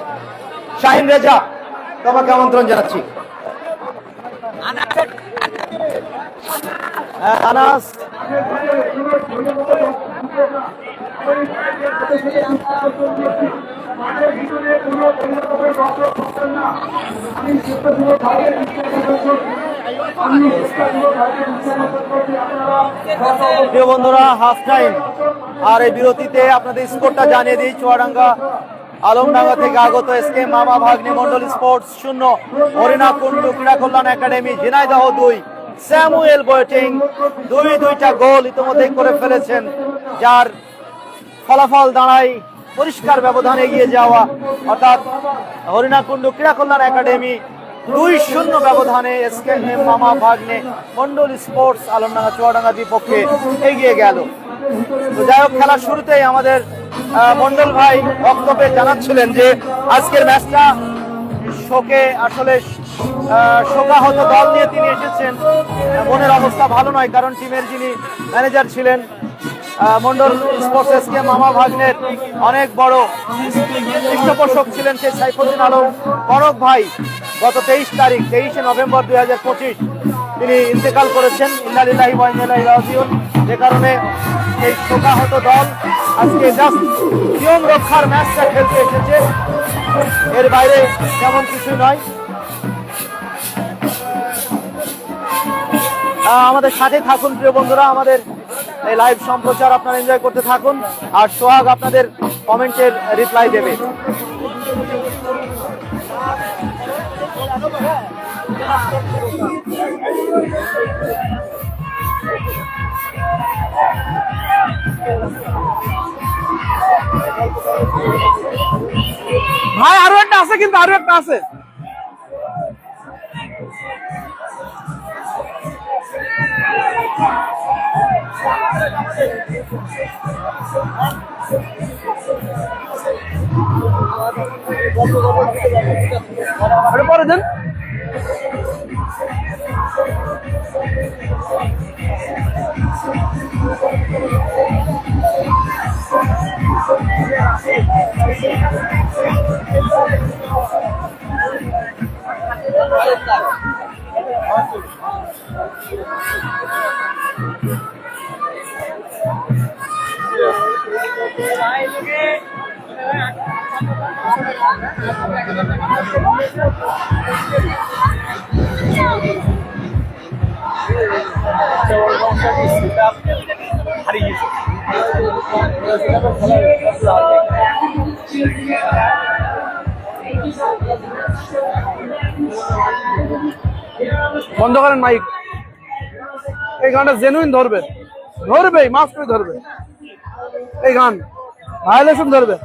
শাহিন রেজা, তোমাকে আমন্ত্রণ জানাচ্ছি। আনাস প্রিয় বন্ধুরা, হাফ টাইম আর এই বিরতিতে আপনাদের স্কোরটা জানিয়ে দিই। চুয়াডাঙ্গা আলমডাঙ্গা থেকে আগত এসকে মামা ভাগ্নে মন্ডল স্পোর্টস 0, হরিণা কুণ্ডু ক্রীড়া কল্যাণ একাডেমি ঝিনাইদহ 2। স্যামুয়েল বোয়েটিং দুইটা গোল ইতিমধ্যে করে ফেলেছেন, যার ফলাফল দাঁড়ায় পরিষ্কার ব্যবধানে এগিয়ে যাওয়া, অর্থাৎ হরিণা কুণ্ডু ক্রীড়া কল্যাণ একাডেমি 2-0 ব্যবধানে এসকে মামা ভাগ্নে মন্ডল স্পোর্টস আলমডাঙ্গা চুয়াডাঙ্গা বিপক্ষে এগিয়ে গেল। তো যাই হোক, খেলার শুরুতেই আমাদের মন্ডল ভাই বক্তব্যে জানাচ্ছিলেন যে আজকের ম্যাচটা শোকে আসলে শোকাহত দল নিয়ে তিনি এসেছেন। মনের অবস্থা ভালো নয়, কারণ টিমের যিনি ম্যানেজার ছিলেন মন্ডল স্পোর্টস এসকে মামা ভাগ্নের অনেক বড় পৃষ্ঠপোষক ছিলেন সেই সাইফুদ্দিন আলম কনক ভাই গত 23 নভেম্বর 2025 তিনি ইন্তেকাল করেছেন। ইন্না লিল্লাহি ওয়া ইন্না ইলাইহি রাজিউন। যে কারণে এই শোকাহত দল আজকে জাস্ট নিয়ম রক্ষার ম্যাচটা খেলতে এসেছে, এর বাইরে তেমন কিছু নয়। আমাদের সাথে থাকুন প্রিয় বন্ধুরা, আমাদের এই লাইভ সম্প্রচার আপনারা এনজয় করতে থাকুন, আর সোহাগ আপনাদের কমেন্টের রিপ্লাই দেবে। ভাই আরো একটা আছে, কিন্তু আরো একটা আছে। পরে দেন। বন্ধ করেন মাইক। এই গানটা জেনুইন ধরবে, ধরবেই, মাফ করে ধরবে। এই গান ভায়োলেশন ধরবে।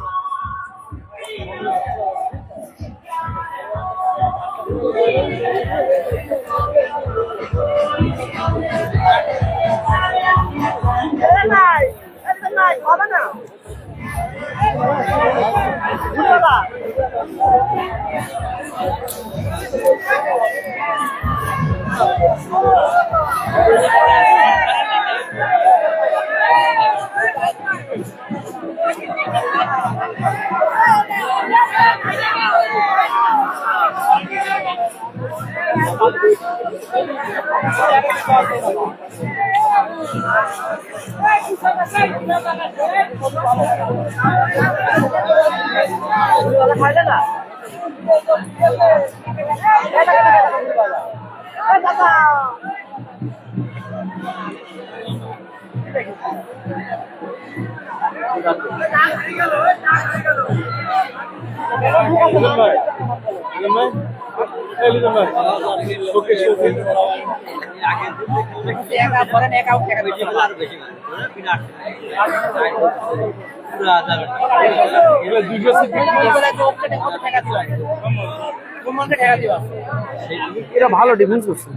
এরা ভালো ডিফেন্স করছে,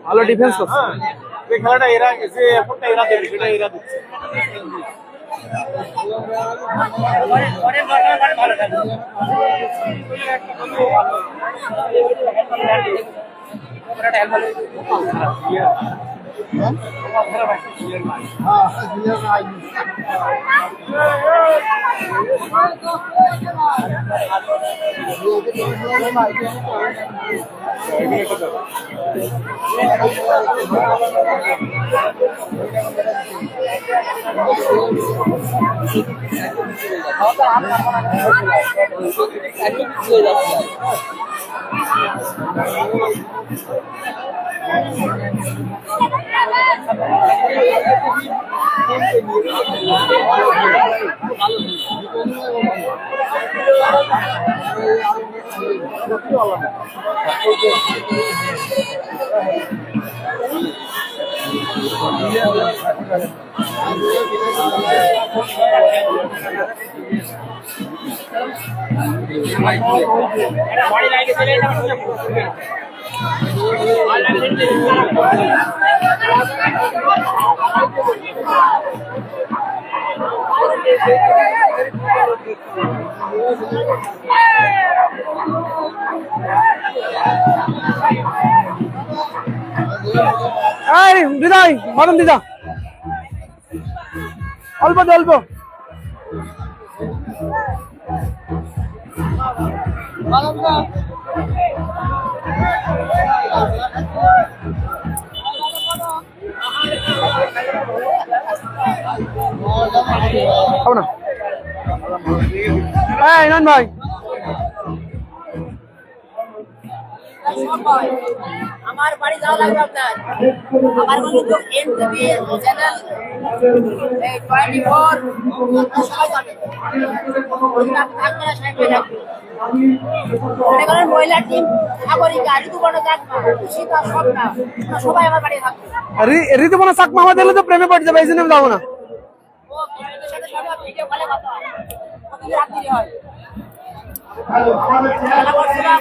ভালো ডিফেন্স করছে। খেলাটা এরা এসে এরপরটা এরা দেবে, সেটা এরা দিচ্ছে। এই বিদায় মদন দিদা, অল্প দে, অল্প। খাবো না। এই নন ভাই, আমার বাড়ি যাওয়া লাগবে আপনার। আমার কিন্তু এনটিভি চ্যানেল 24 সবাই যাবে। আপনারা সাহেব রাখবেন। মনে করেন মহিলা টিম সাগরিকা, ঋতুপর্ণ চাকমা, সীতা, স্বপ্না, সবাই আমার বাড়ি থাকবে। ঋতুপর্ণ চাকমা আমাদের এলে তো প্রেমে পড়ে যাবে, এই জন্য আমি যাবো না। ও বন্ধুদের সাথে সবাই ভিডিও কলে কথা হয়, প্রতিদিন রাত্রি হয়। খেলা করছিলাম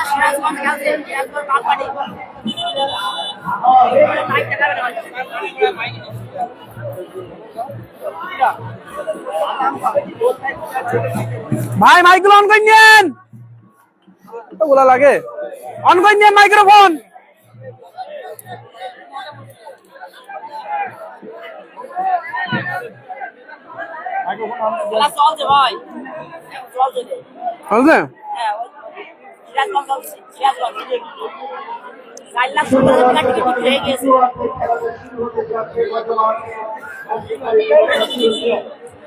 সিরাজগঞ্জ, খেলছে সিরাজগঞ্জ বালপাটি। ভাই মাইক্রো অন করে নেন, বলা লাগে অন করে নেন মাইক্রোফোন। চলছে ভাই, চলছে। চলছে? হ্যাঁ, সিরাজগঞ্জ চলছে, সিরাজগঞ্জ 4,70,000 টাকা টিকিট বিক্রি হয়ে গেছে।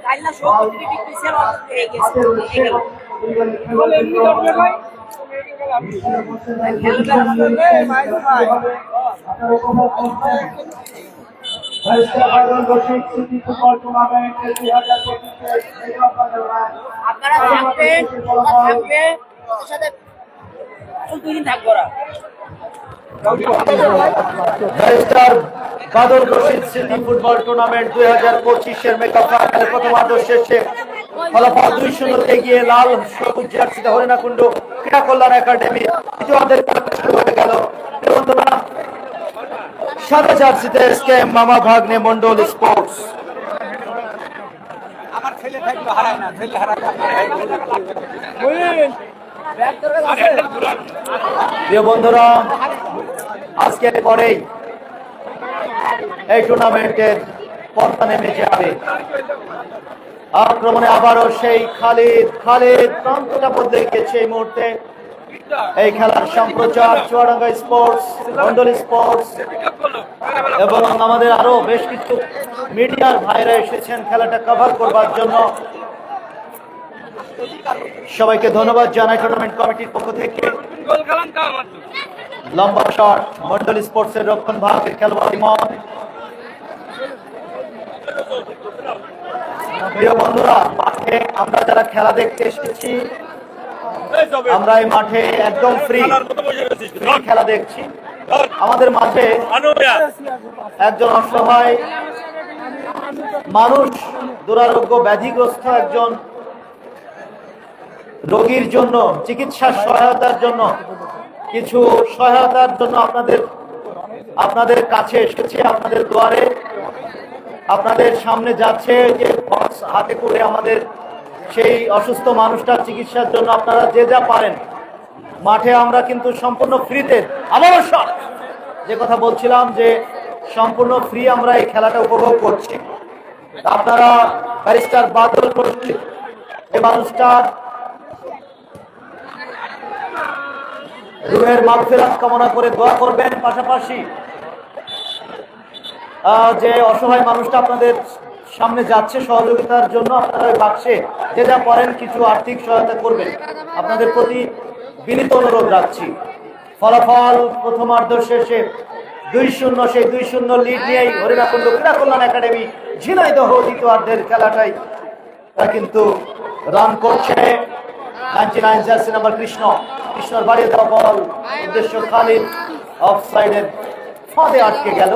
4,70,000 টিকিট বিক্রি সেল হয়ে গেছে। আপনারা থাকবেন, থাকবে ওদের সাথে দুই দিন থাকবো ওরা ব্যারিস্টার বাদল রশিদ সিটি ফুটবল টুর্নামেন্ট 2025 এর মেকআপ ফাইনালের প্রথমার্ধ শেষে ফলাফল 2-0 এগিয়ে লাল সবুজ জার্সিতে হরিণাকুণ্ড ক্রীড়া কল্যাণ একাডেমি দ্বিতীয়ার্ধের খেলা শুরু হয়ে গেল। বন্ধুরা, সাদা জার্সিতে এসকে মামা ভাগ্নে মন্ডল স্পোর্টস। প্রিয় বন্ধুরা, আজকের পরেই এই টুর্নামেন্টের পর্দা নেমে যাবে। আক্রমণে আবারও সেই খালিদ প্রান্তটা বদলে গিয়েছে এই মুহূর্তে। এই খেলার সম্প্রচার চুয়াডাঙ্গা স্পোর্টস, মন্ডল স্পোর্টস এবং আমাদের আরো বেশ কিছু মিডিয়ার ভাইরা এসেছেন খেলাটা কভার করবার জন্য। সবাইকে ধন্যবাদ জানাই টুর্নামেন্ট কমিটির পক্ষ থেকে। লম্বা শট, মন্ডল স্পোর্টস এর রক্ষণ ভাগের খেলোয়াড় ইমন। প্রিয় বন্ধুরা, মাঠে আমরা যারা খেলা দেখতে এসেছি, আমরা এই মাঠে একদম ফ্রি খেলা দেখছি। আমাদের মাঠে একজন অসহায় মানুষ, দুরারোগ্য ব্যাধিগ্রস্ত একজন রোগীর জন্য চিকিৎসার সহায়তার জন্য কিছু সহায়তার জন্য আপনাদের কাছে এসেছে, আপনাদের দুয়ারে, আপনাদের সামনে যাচ্ছে যে বক্স হাতে করে আমাদের সেই অসুস্থ মানুষটার চিকিৎসার জন্য আপনারা যে যা পারেন। মাঠে আমরা কিন্তু সম্পূর্ণ ফ্রিতে, আবারও শট, যে কথা বলছিলাম যে সম্পূর্ণ ফ্রি আমরা এই খেলাটা উপভোগ করছি। আপনারা ব্যারিস্টার বাদল রশিদ এই মানুষটার রুহের মাগফিরাত কামনা করে দোয়া করবেন। পাশাপাশি যে অসহায় মানুষটা আপনাদের সামনে যাচ্ছে সহযোগিতার জন্য, আপনারা ওই বাক্সে যে যা পারেন কিছু আর্থিক সহায়তা করবেন, আপনাদের প্রতি বিনীত অনুরোধ রাখছি। ফলাফল প্রথমার্ধ শেষে 2-0, সেই 2-0 লিড নিয়েই হরিণাকুণ্ড ক্রীড়া কল্যাণ একাডেমি ঝিনাইদহ দ্বিতীয়ার্ধের খেলাটাই কিন্তু রান করছে। 99 জার্সি নাম্বার কৃষ্ণর বাড়িয়ে দেওয়া বল, উদ্দেশ্য খালিদ, অফ সাইডের ফাঁদে আটকে গেল।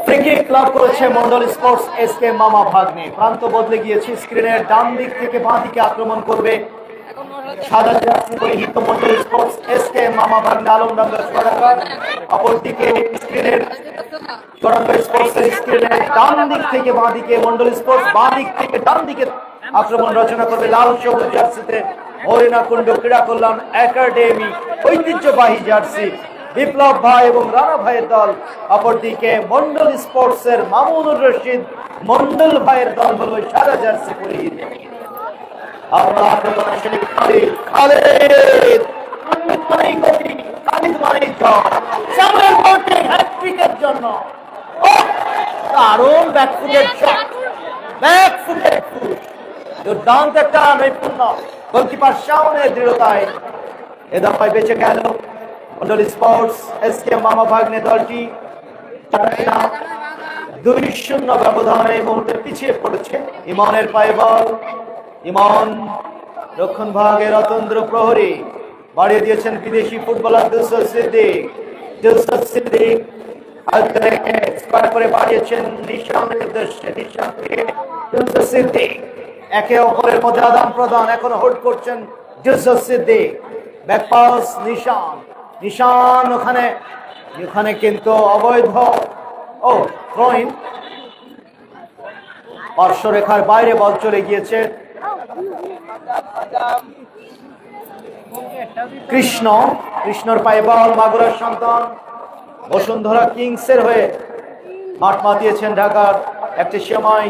ফ্রি কিক লাভ করেছে মন্ডল স্পোর্টস এসকে মামা ভাগ্নে। প্রান্ত বদলে গিয়েছে, স্ক্রিনের ডান দিক থেকে বাঁ দিকে আক্রমণ করবে সাদা জার্সি পরিহিত মন্ডল স্পোর্টস এসকে মামা ভাগ্নে আলমডাঙ্গা চুয়াডাঙ্গা। অপরদিকে স্ক্রিনের চুয়াডাঙ্গা স্পোর্টসের স্ক্রিনের ডান দিক থেকে বাঁ দিকে মন্ডল স্পোর্টস, বাঁ দিক থেকে ডান দিকে আক্রমণ রচনা করবে লাল সবুজ জার্সিতে হরিণাকুণ্ড ক্রীড়া কল্যাণ একাডেমি ঐতিহ্যবাহী জার্সি বিপ্লব ভাই এবং রানা ভাইয়ের দল। অপরদিকে মন্ডল স্পোর্টস এর মামুনুর রশিদ মন্ডল ভাইয়ের দল হলো সাদা জার্সি পরিহিত। আমরা আক্রমণ আসলে খালিদ সামনের কোর্টে হ্যাটট্রিকের জন্য দারুণ ব্যাকফুটের শট, ব্যাকফুটের দুর্দান্ত একটা নৈপুণ্য, গোলকিপার শাওনের দৃঢ়তায় এ দফায় বেঁচে গেল মন্ডল স্পোর্টস এসকে মামা ভাগ্নে দলটি। 2-0 ব্যবধানে এই মুহূর্তে পিছিয়ে পড়েছে। ইমনের পায়ে বল, ইমন রক্ষণ ভাগে রতন্দ্র প্রহরী বাড়িয়ে দিয়েছেন বিদেশি ফুটবলার দুলসর সিদ্দিক করে বাড়িয়েছেন নিশানের উদ্দেশ্যে। দুলসর সিদ্দিক একে অপরের মধ্যে আদান প্রদান এখন হোল্ড করছেন দুলসর সিদ্দিক। ব্যাক পাস নিশান ওখানে কিন্তু অবৈধ থ্রোইন, পার্শ্বরেখার বাইরে বল চলে গিয়েছে। কৃষ্ণর পায়ে বল, মাগুরার সন্তান বসুন্ধরা কিংসের হয়ে মাঠ মাতিয়েছেন ঢাকার একটি সময়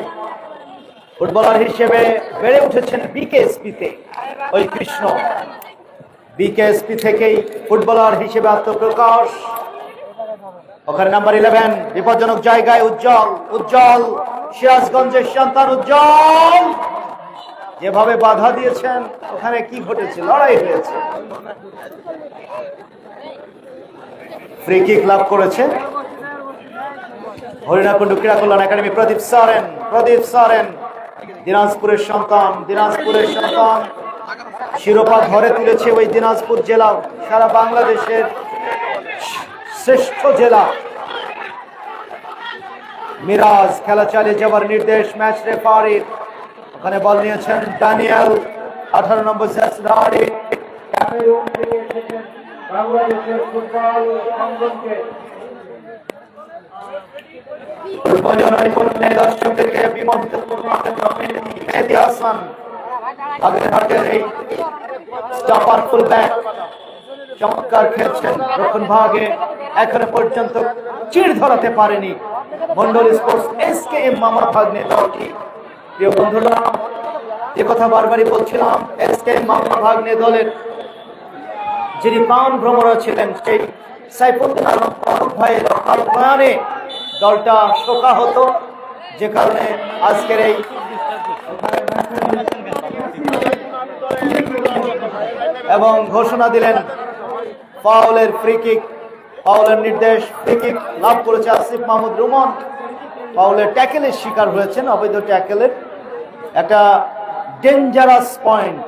ফুটবলার হিসেবে বেড়ে উঠেছেন বিকেএসপিতে। ওই কৃষ্ণ বিকেএসপি থেকেই ফুটবলার হিসেবে আত্মপ্রকাশ। ওখানে নাম্বার 11 বিপজ্জনক জায়গায় উজ্জ্বল সিরাজগঞ্জের সন্তান উজ্জ্বল যেভাবে বাধা দিয়েছেন, ওখানে কি ঘটেছে, লড়াই হয়েছে। ফ্রি কিক লাভ করেছে হরিণাকুণ্ড ক্রীড়া কল্যাণ একাডেমি। প্রদীপ সরেন দিনাজপুরের সন্তান, দিনাজপুরের সন্তান, শিরোপা ধরে তুলেছে ওই দিনাজপুর জেলা, সারা বাংলাদেশের শ্রেষ্ঠ জেলা। মিরাজ খেলা চালিয়ে যাবার নির্দেশ ম্যাচ রেফারির। ওখানে বল নিয়েছেন ড্যানিয়েল, 18 নম্বর জার্সি। বাংলাদেশের ফুটবল অঙ্গনকে দর্শকদেরকে বিমোহিত মেহেদী হাসান, চমৎকার খেলছেন রক্ষণ ভাগে, এখনো পর্যন্ত চিড় ধরাতে পারেনি মন্ডল স্পোর্টস এসকেএম মামা ভাগ্নে দলটি। প্রিয় বন্ধুরা, এ কথা বারবারই বলছিলাম, এসকেএম মামা ভাগ্নে দলের যিনি প্রাণ ভ্রমরা ছিলেন সেই সাইফুদ্দিন আলম ফারুক ভাইয়ের আহ্বানে দলটা শোকাহত, যে কারণে আজকের এই এবং ঘোষণা দিলেন ফাউলের ফ্রি কিক, ফাউলের নির্দেশ, ফ্রি কিক লাভ করেছে আসিফ মাহমুদ রুমন। ফাউলের ট্যাকেলের শিকার হয়েছেন, অবৈধ ট্যাকেলের একটা ডেঞ্জারাস পয়েন্ট,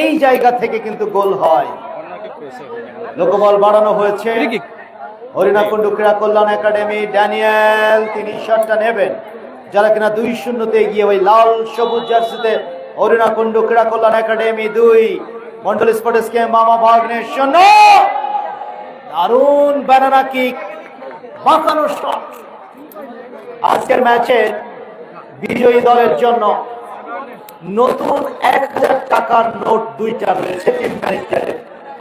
এই জায়গা থেকে কিন্তু গোল হয়। লোকবল বাড়ানো হয়েছে। হরিণাকুণ্ডু ক্রীড়া কল্যাণ একাডেমি, ড্যানিয়েল তিনি শটটা নেবেন, যারা কিনা 2-0 এগিয়ে ওই লাল সবুজ জার্সিতে। হরিণাকুণ্ডু ক্রীড়া কল্যাণ একাডেমি 2, মন্ডল স্পোর্টস কে মামা ভাগ্নে 0। দারুণ ব্যানানা কিক, বাঁকানো শট। আজকের ম্যাচে বিজয়ী দলের জন্য নতুন 1000 টাকার নোট 2টা রয়েছে টিম ম্যানেজারের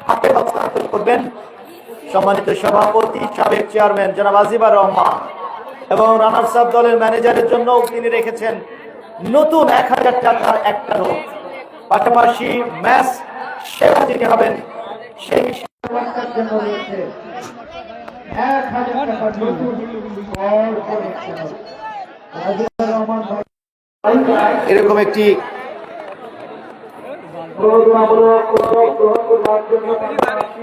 হাতে হস্তান্তর করবেন সম্মানিত সভাপতি সাবেক চেয়ারম্যান জনাব আজিবার রহমান, এবং রানার্স আপ দলের ম্যানেজারের জন্য তিনি রেখেছেন নতুন 1000 টাকার একটা নোট। পাশাপাশি ম্যাচ সেরা যিনি হবেন সেই জন্য রয়েছে 1000 টাকার নতুন বল করেছেন আজিজুর রহমান ভাই। এরকম একটি প্রয়োজনমূলক উদ্যোগ গ্রহণ করার জন্য পাশাপাশি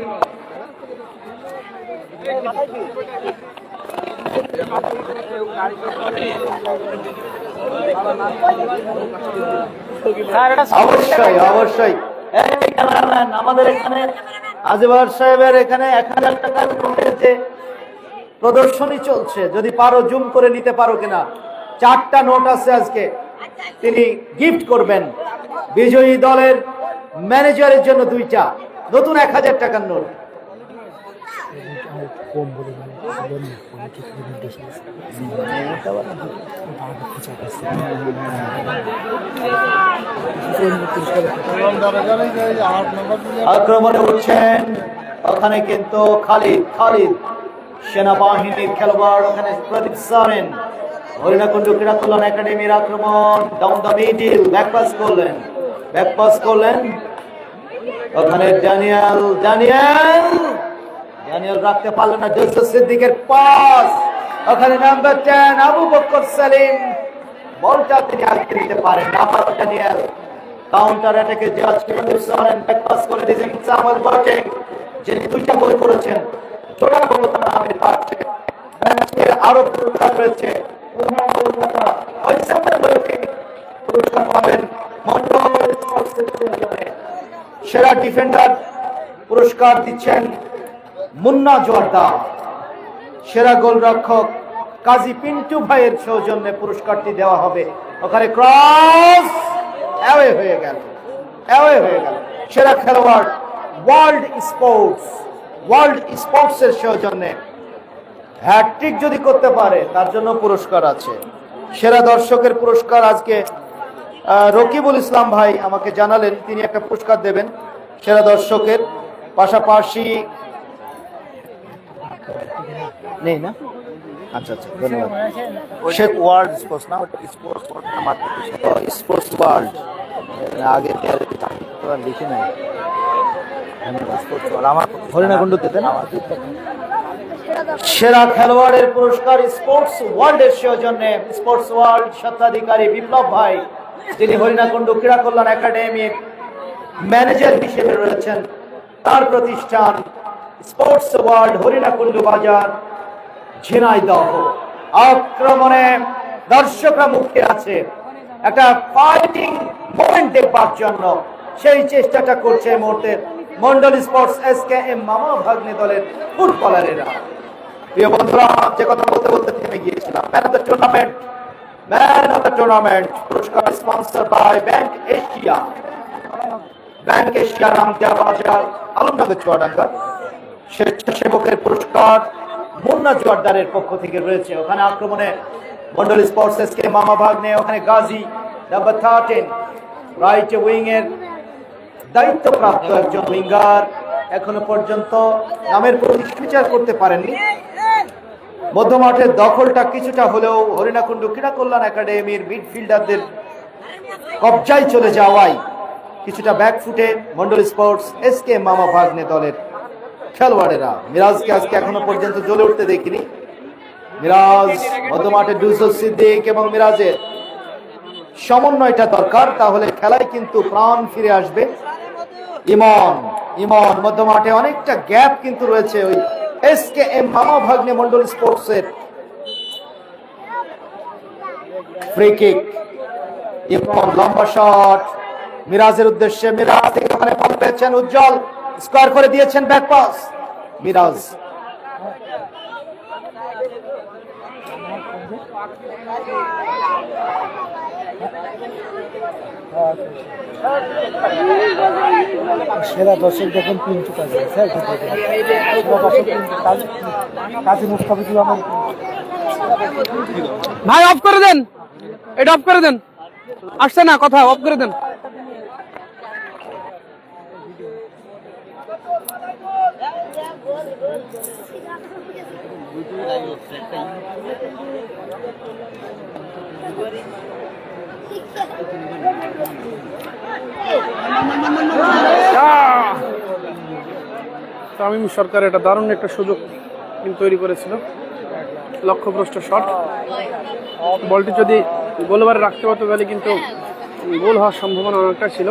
অবশ্যই অবশ্যই আমাদের এখানে আজিবার সাহেবের এখানে 1000 টাকার নোটের যে প্রদর্শনী চলছে, যদি পারো জুম করে নিতে পারো কিনা, 4টা নোট আছে আজকে, তিনি গিফট করবেন বিজয়ী দলের ম্যানেজারের জন্য 2টা নতুন 1000 টাকার নোট। কম বলে কিছু নির্দেশ আক্রমণে উঠছেন ওখানে কিন্তু খালিদ সেনাবাহিনীর খেলোয়াড়, ওখানে প্রদীপ সরেন। হরিণাকুণ্ডু ক্রীড়া কল্যাণ একাডেমির আক্রমণ, ডাউন দ্য মিডল, ব্যাকপাস করলেন ওখানে ড্যানিয়েল রাখতে পারলেন না, জোসেফ সিদ্দিকের পাস, ওখানে নাম্বার 10 আবু বকর সালিম বলটা তিনি আটকে দিতে পারেন না। ড্যানিয়েল কাউন্টার অ্যাটাকে জাজ করেন, ব্যাকপাস করে দিয়েছেন সামুয়েল বটেং, যিনি 2টা গোল করেছেন। ছোট ক্ষমতা নামের পাচ্ছে ম্যাচে আরো পুরস্কার রয়েছে, পুরস্কার পাবেন সেরা ডিফেন্ডার পুরস্কার দিচ্ছেন মুন্না জোয়ারদার, সেরা গোলরক্ষক কাজী পিন্টু ভাইয়ের সৌজন্যে পুরস্কারটি দেওয়া হবে। ওখানে ক্রস অ্যাওয়ে হয়ে গেল। সেরা খেলোয়াড় ওয়ার্ল্ড স্পোর্টসের সৌজন্যে হ্যাটট্রিক যদি করতে পারে তার জন্য পুরস্কার আছে। সেরা দর্শকের পুরস্কার আজকে রকিবুল ইসলাম ভাই আমাকে জানালেন তিনি একটা পুরস্কার দেবেন সেরা দর্শকের। পাশাপাশি নেই না, আচ্ছা ধন্যবাদ। শেখ ওয়ার্ল্ড স্পোর্টস না, স্পোর্টস ওয়ার্ল্ড আগে লিখে নাই, আমার হরিণাকুণ্ডুতে সেরা খেলোয়াড়ের পুরস্কার স্পোর্টস ওয়ার্ল্ডের সৌজন্যে স্পোর্টস ওয়ার্ল্ড স্বত্বাধিকারী বিপ্লব ভাই, যিনি হরিণাকুণ্ডু ক্রীড়া কল্যাণ একাডেমির ম্যানেজার হিসেবে রয়েছেন, তার প্রতিষ্ঠান স্পোর্টস ওয়ার্ল্ড, হরিণাকুণ্ডু বাজার, ঝিনাইদহ। আক্রমণে দর্শকরা মুখে আছে, একটা ফাইটিং মোমেন্ট দেখবার জন্য সেই চেষ্টাটা করছে এই মুহূর্তে মন্ডল স্পোর্টস SKM মামা ভাগ্নে দলের ফুটবলারেরা। প্রিয় বন্ধুরা, যে কথা বলতে বলতে থেমে গিয়েছিলাম, ম্যান অফ দ্য টুর্নামেন্ট পুরস্কার sponsor by bank Asia. Bank Asia Ramdia Bazar, Alamnagar Chuadanga. স্বেচ্ছাসেবকের পুরস্কার মুন্না জোয়ারদারের পক্ষ থেকে রয়েছে। ওখানে আক্রমণে মন্ডল স্পোর্টস SKM মামা ভাগ্নে, ওখানে গাজী নাম্বার 13 রাইট উইং এর দায়িত্বপ্রাপ্ত একজন উইঙ্গার, এখনো পর্যন্ত নামের বিচার করতে পারেননি। মধ্যমাঠের দখলটা কিছুটা হলেও হরিণাকুণ্ডু ক্রীড়া কল্যাণ একাডেমির মিডফিল্ডারদের কবজায় চলে যাওয়ায় কিছুটা ব্যাকফুটে মন্ডল স্পোর্টস SKM মামা ভাগ্নে দলের খেলোয়াড়েরা। মিরাজকে আজকে এখনো পর্যন্ত জ্বলে উঠতে দেখিনি। মিরাজ মধ্যমাঠে ডুসুল সিদ্দিক এবং মিরাজের সমন্বয়টা দরকার, তাহলে খেলায় কিন্তু প্রাণ ফিরে আসবে। ইমন মধ্যমাঠে অনেকটা গ্যাপ কিন্তু রয়েছে ওই SKM মামা ভাগ্নে মন্ডল স্পোর্টস এর। ফ্রি কিক, ইমন লম্বা শট মিরাজের উদ্দেশ্যে, মিরাজ এখানে বল পেয়েছেন, উজ্জ্বল স্কোয়ার করে দিয়েছেন, ব্যাক পাস মিরাজ। সেরা দর্শক দেখুন কিন্তু কাজী মুস্তাফিজুর রহমান। ভাই অফ করে দেন, এটা অফ করে দেন, আসছে না কথা, অফ করে দেন। তামিম সরকার এটা দারুণ একটা সুযোগ তৈরি করেছিল, লক্ষ্যভ্রষ্ট শট। বলটি যদি গোলবারে রাখতে পারতো তাহলে কিন্তু গোল হওয়ার সম্ভাবনা অনেকটা ছিল।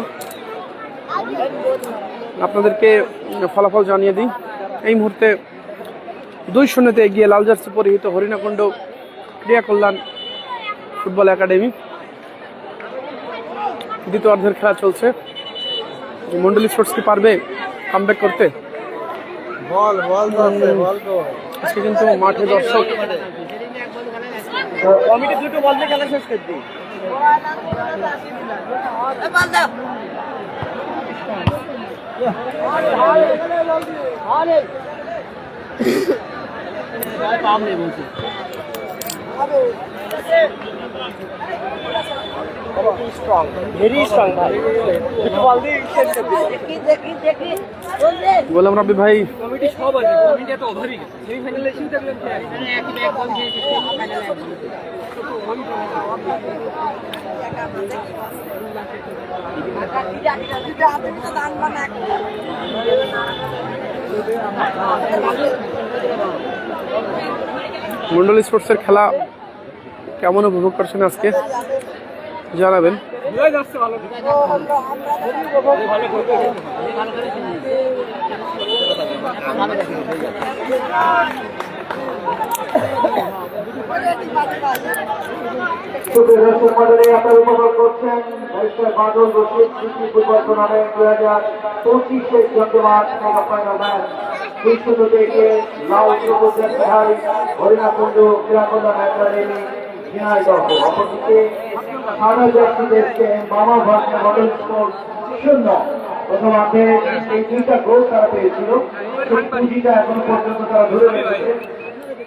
আপনাদেরকে ফলাফল জানিয়ে দিই, এই মুহূর্তে 2-0 এগিয়ে লাল জার্সি পরিহিত হরিণাকুণ্ডু ক্রীড়া কল্যাণ ফুটবল একাডেমি। দ্বিতীয় অর্ধের খেলা চলছে। মন্ডল স্পোর্টস কি পারবে কামব্যাক করতে? আজকে কিন্তু মাঠে দর্শক কমিটি দুটো বল দিয়ে খেলা শেষ করে দিই। গোলাম রাব্বি ভাই কমিটি সব আছে, কমিটি তো ওভারই গেছে সেমিফাইনালে এসেও দেখলেন একই ব্যাগ বল দিয়ে ফাইনালে মন্ডল স্পোর্টসের খেলা কেমন উপভোগ করছেন আজকে জানাবেন। যাচ্ছে ভালো আপনারা উপভোগ করছেন বাদল রশিদ ফুটবল টুর্নামেন্ট 2025-এর চট্টগ্রাম মেগা ফাইনাল ম্যাচ। 2-0 থেকে লাল সবুজ বিহারী হরিণাকুণ্ডু ক্রীড়া কল্যাণ একাডেমি ঝিনাইদহ। অপরদিকে সাদা জার্সিদেরকে মামা ভাগ্নে মডেল স্পোর্টস 0। প্রথমার্ধে এই দুইটা গোল তারা পেয়েছিল, পুঁজিটা এখনো পর্যন্ত তারা ধরে রেখেছে।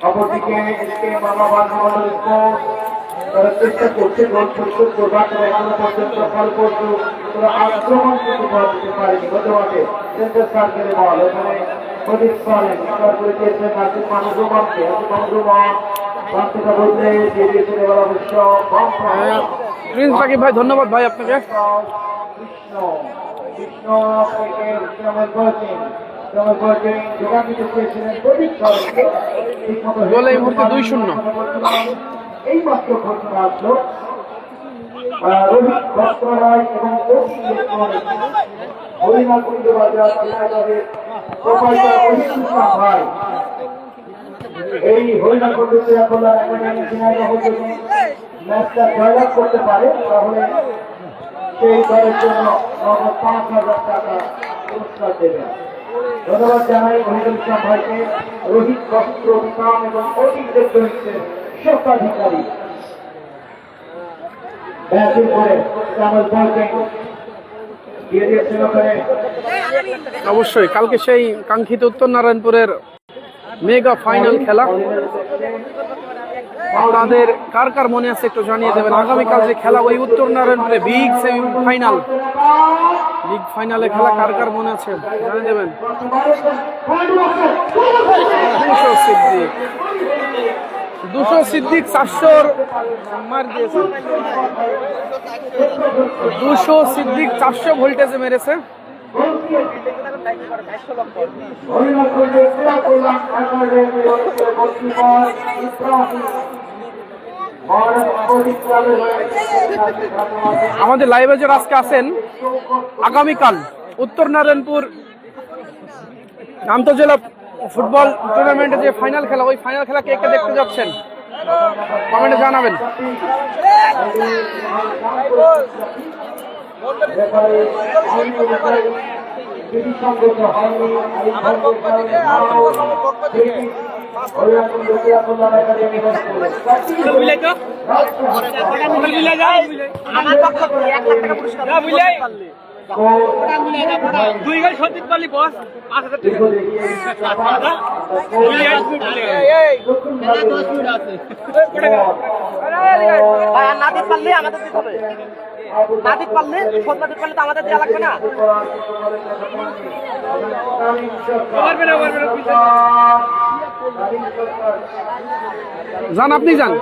অপরদিকে SKM মামা ভাগ্নে মডেল স্পোর্টস তারা চেষ্টা করছে গোল পরিশোধ করবার, তবে এখনো পর্যন্ত ফলপ্রসূ তারা আক্রমণ কিন্তু করা দিতে পারেনি। গতমাঠে সেন্টার সার্কেলে বল, এখানে প্রদীপ পালেন স্কোর করে দিয়েছেন নাসির মানুষমানকে। মানুষমান বাচ্চাটা বলতে দিয়ে দিয়েছেন এবার অবশ্য প্রিন্স সাকিব ভাই, ধন্যবাদ ভাই আপনাকে। কৃষ্ণ থেকে ইসলামের কোচিং যোগান দিতে চেয়েছিলেন প্রদীপ পালেনকে, ঠিকমতো গোল এই মুহূর্তে 2-0। এই মাত্র ঘটনা আসলো রবি বস্ত্রালয় এবং হরিণাকুণ্ড বাজার ঝিনাইদহের প্রোপাইটার অহিত ভাই এই হরিণাকুণ্ড ক্রীড়া কল্যাণ একাডেমি ঝিনাইদহ থেকে ম্যাচটা জয়লাভ করতে পারে তাহলে সেই দলের জন্য নগদ 5,000 টাকা পুরস্কার দেবেন। ধন্যবাদ জানাই রহিদুল ইসলাম ভাইকে, রোহিত বস্ত্র বিকাম এবং অধিক ইলেকট্রনিক্সের স্বত্বাধিকারী। ব্যাটিং করে শ্যামল বলকে দিয়ে দিয়েছেন ওখানে। অবশ্যই কালকে সেই কাঙ্ক্ষিত উত্তর নারায়ণপুরের মেগা ফাইনাল খেলা আপনাদের কার কার মনে আছে একটু জানিয়ে দেবেন। আগামীকাল যে খেলা ওই উত্তর নারায়ণপুরে বিগ সেমিফাইনাল, লিগ ফাইনালে খেলা কার কার মনে আছে জানিয়ে দেবেন। 200 সিদ্দিক 400 মার দিয়েছে, 200 সিদ্দিক 400 ভোল্টেজে মেরেছে। আমাদের লাইভে যারা আজকে আছেন, আগামীকাল উত্তর নারায়ণপুর আন্তঃজেলা ফুটবল টুর্নামেন্টে যে ফাইনাল খেলা, ওই ফাইনাল খেলা কে কে দেখতে যাচ্ছেন কমেন্টে জানাবেন। আমার পক্ষ থেকে 1 লাখ টাকা পুরস্কার। দুই গাড়ি সত্যি পারলি বস 5,000 ভাই না দিতে পারলে আমাদের দিতে হবে, না দিতে পারলে সত্য দিতে পারলে তো আমাদের দেওয়া লাগবে না। যান আপনি যান।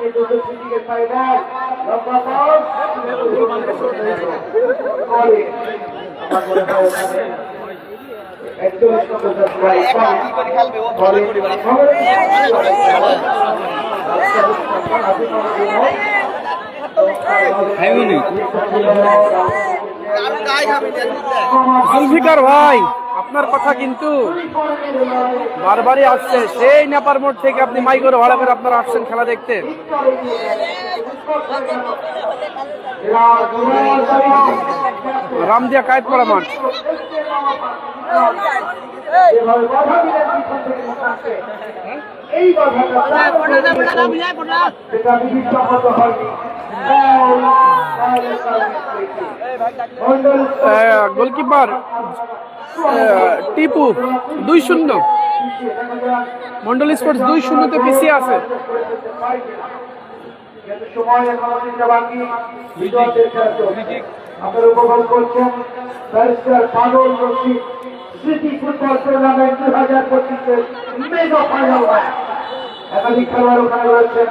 জুলফিকার ভাই, আপনার কথা কিন্তু বারবারই আসছে, সেই নেপার মোড় থেকে আপনি মাইক ভাড়া করে আপনারা আসছেন খেলা দেখতে। রামদিয়া কায়েতপাড়া মাঠ। গোলকিপার টিপু 2-0, মন্ডল স্পোর্টস 2-0-তে পিছিয়ে আছে। আপনারা উপভোগ করছেন ব্যারিস্টার পাগল রশিদ স্মৃতি ফুটবল টুর্নামেন্ট 2025-এর মেগা ফাইনাল ম্যাচ। একাধিক খেলোয়াড় ওখানে রয়েছেন।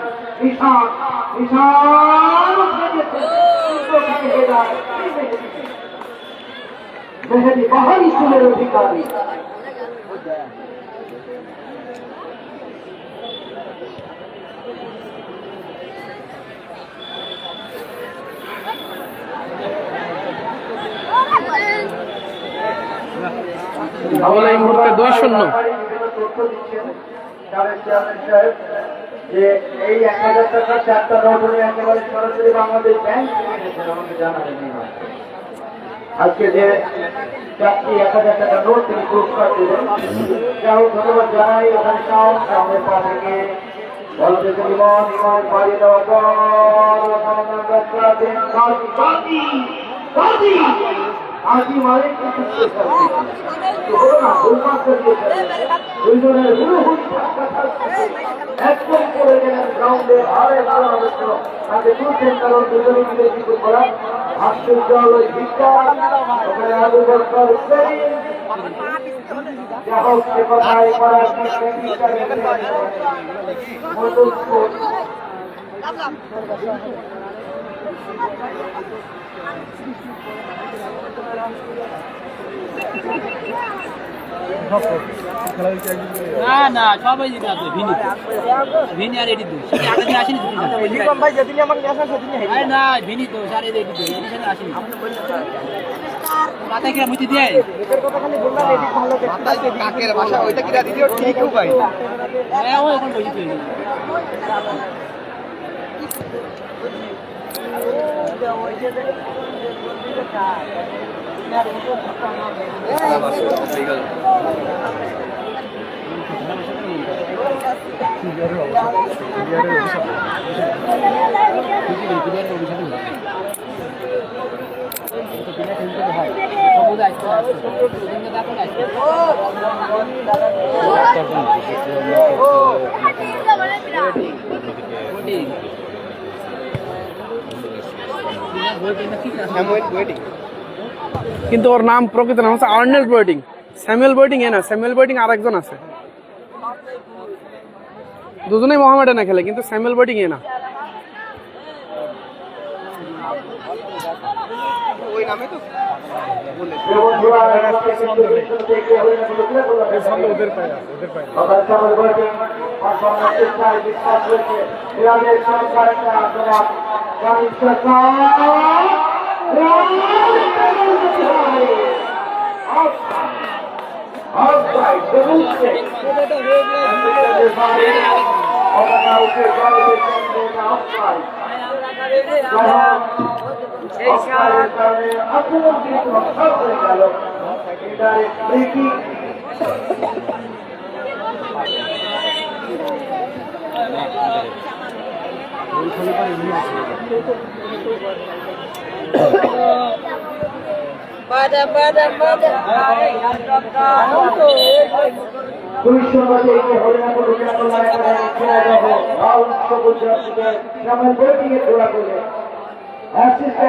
ঈশান মেহেদি বাহারি স্কুলের অধিকারী। তাহলে এই মুহূর্তে 2-0। যে এই 1,000 টাকা 4টা নোট একেবারে সরাসরি বাংলাদেশ ব্যাংক আমাকে জানালেন। আজকে যে 4টি 1,000 টাকা নোট তিনি পুরস্কার দেবেন। যাই ধন্যবাদ জানাই ওখানে সামনের পা থেকে বল থেকে ইমন পাড়িয়ে দেওয়া আজি মারে দুইজনের একদম করে গেলেন গ্রাউন্ডে। আর একজন অবশ্য তাকে তুলছেন, কারণ দুজনে মিলে কিছু করা আশ্চর্য ওই বিচার ওখানে আলু দরকার যা হোক সে কথায় করার না সবাই যেটা আছে ভিনি আর এডি দুই আগে দিন আসেনি নিগম ভাই যেদিন আমাকে নিয়ে আসা সেদিনই আরে না ভিনি তো স্যার এডি দুই এডি সাথে আসেনি মাথায় কি মুতি দিয়ে এর কথা খালি বললাম এডি ভালো দেখতে কাকের ভাষা ওইটা কিরা দিদিও ঠিকও ভাই হ্যাঁ ও এখন বসে তুই কিন্তু ওর নাম প্রকৃত নাম হচ্ছে আর্নেস্ট বোয়েটিং। স্যামুয়েল বোয়েটিং এ না, স্যামুয়েল বোয়েটিং আরেকজন আছে, দুজনেই মোহামেডানে খেলে, কিন্তু স্যামুয়েল বোয়েটিং এ না।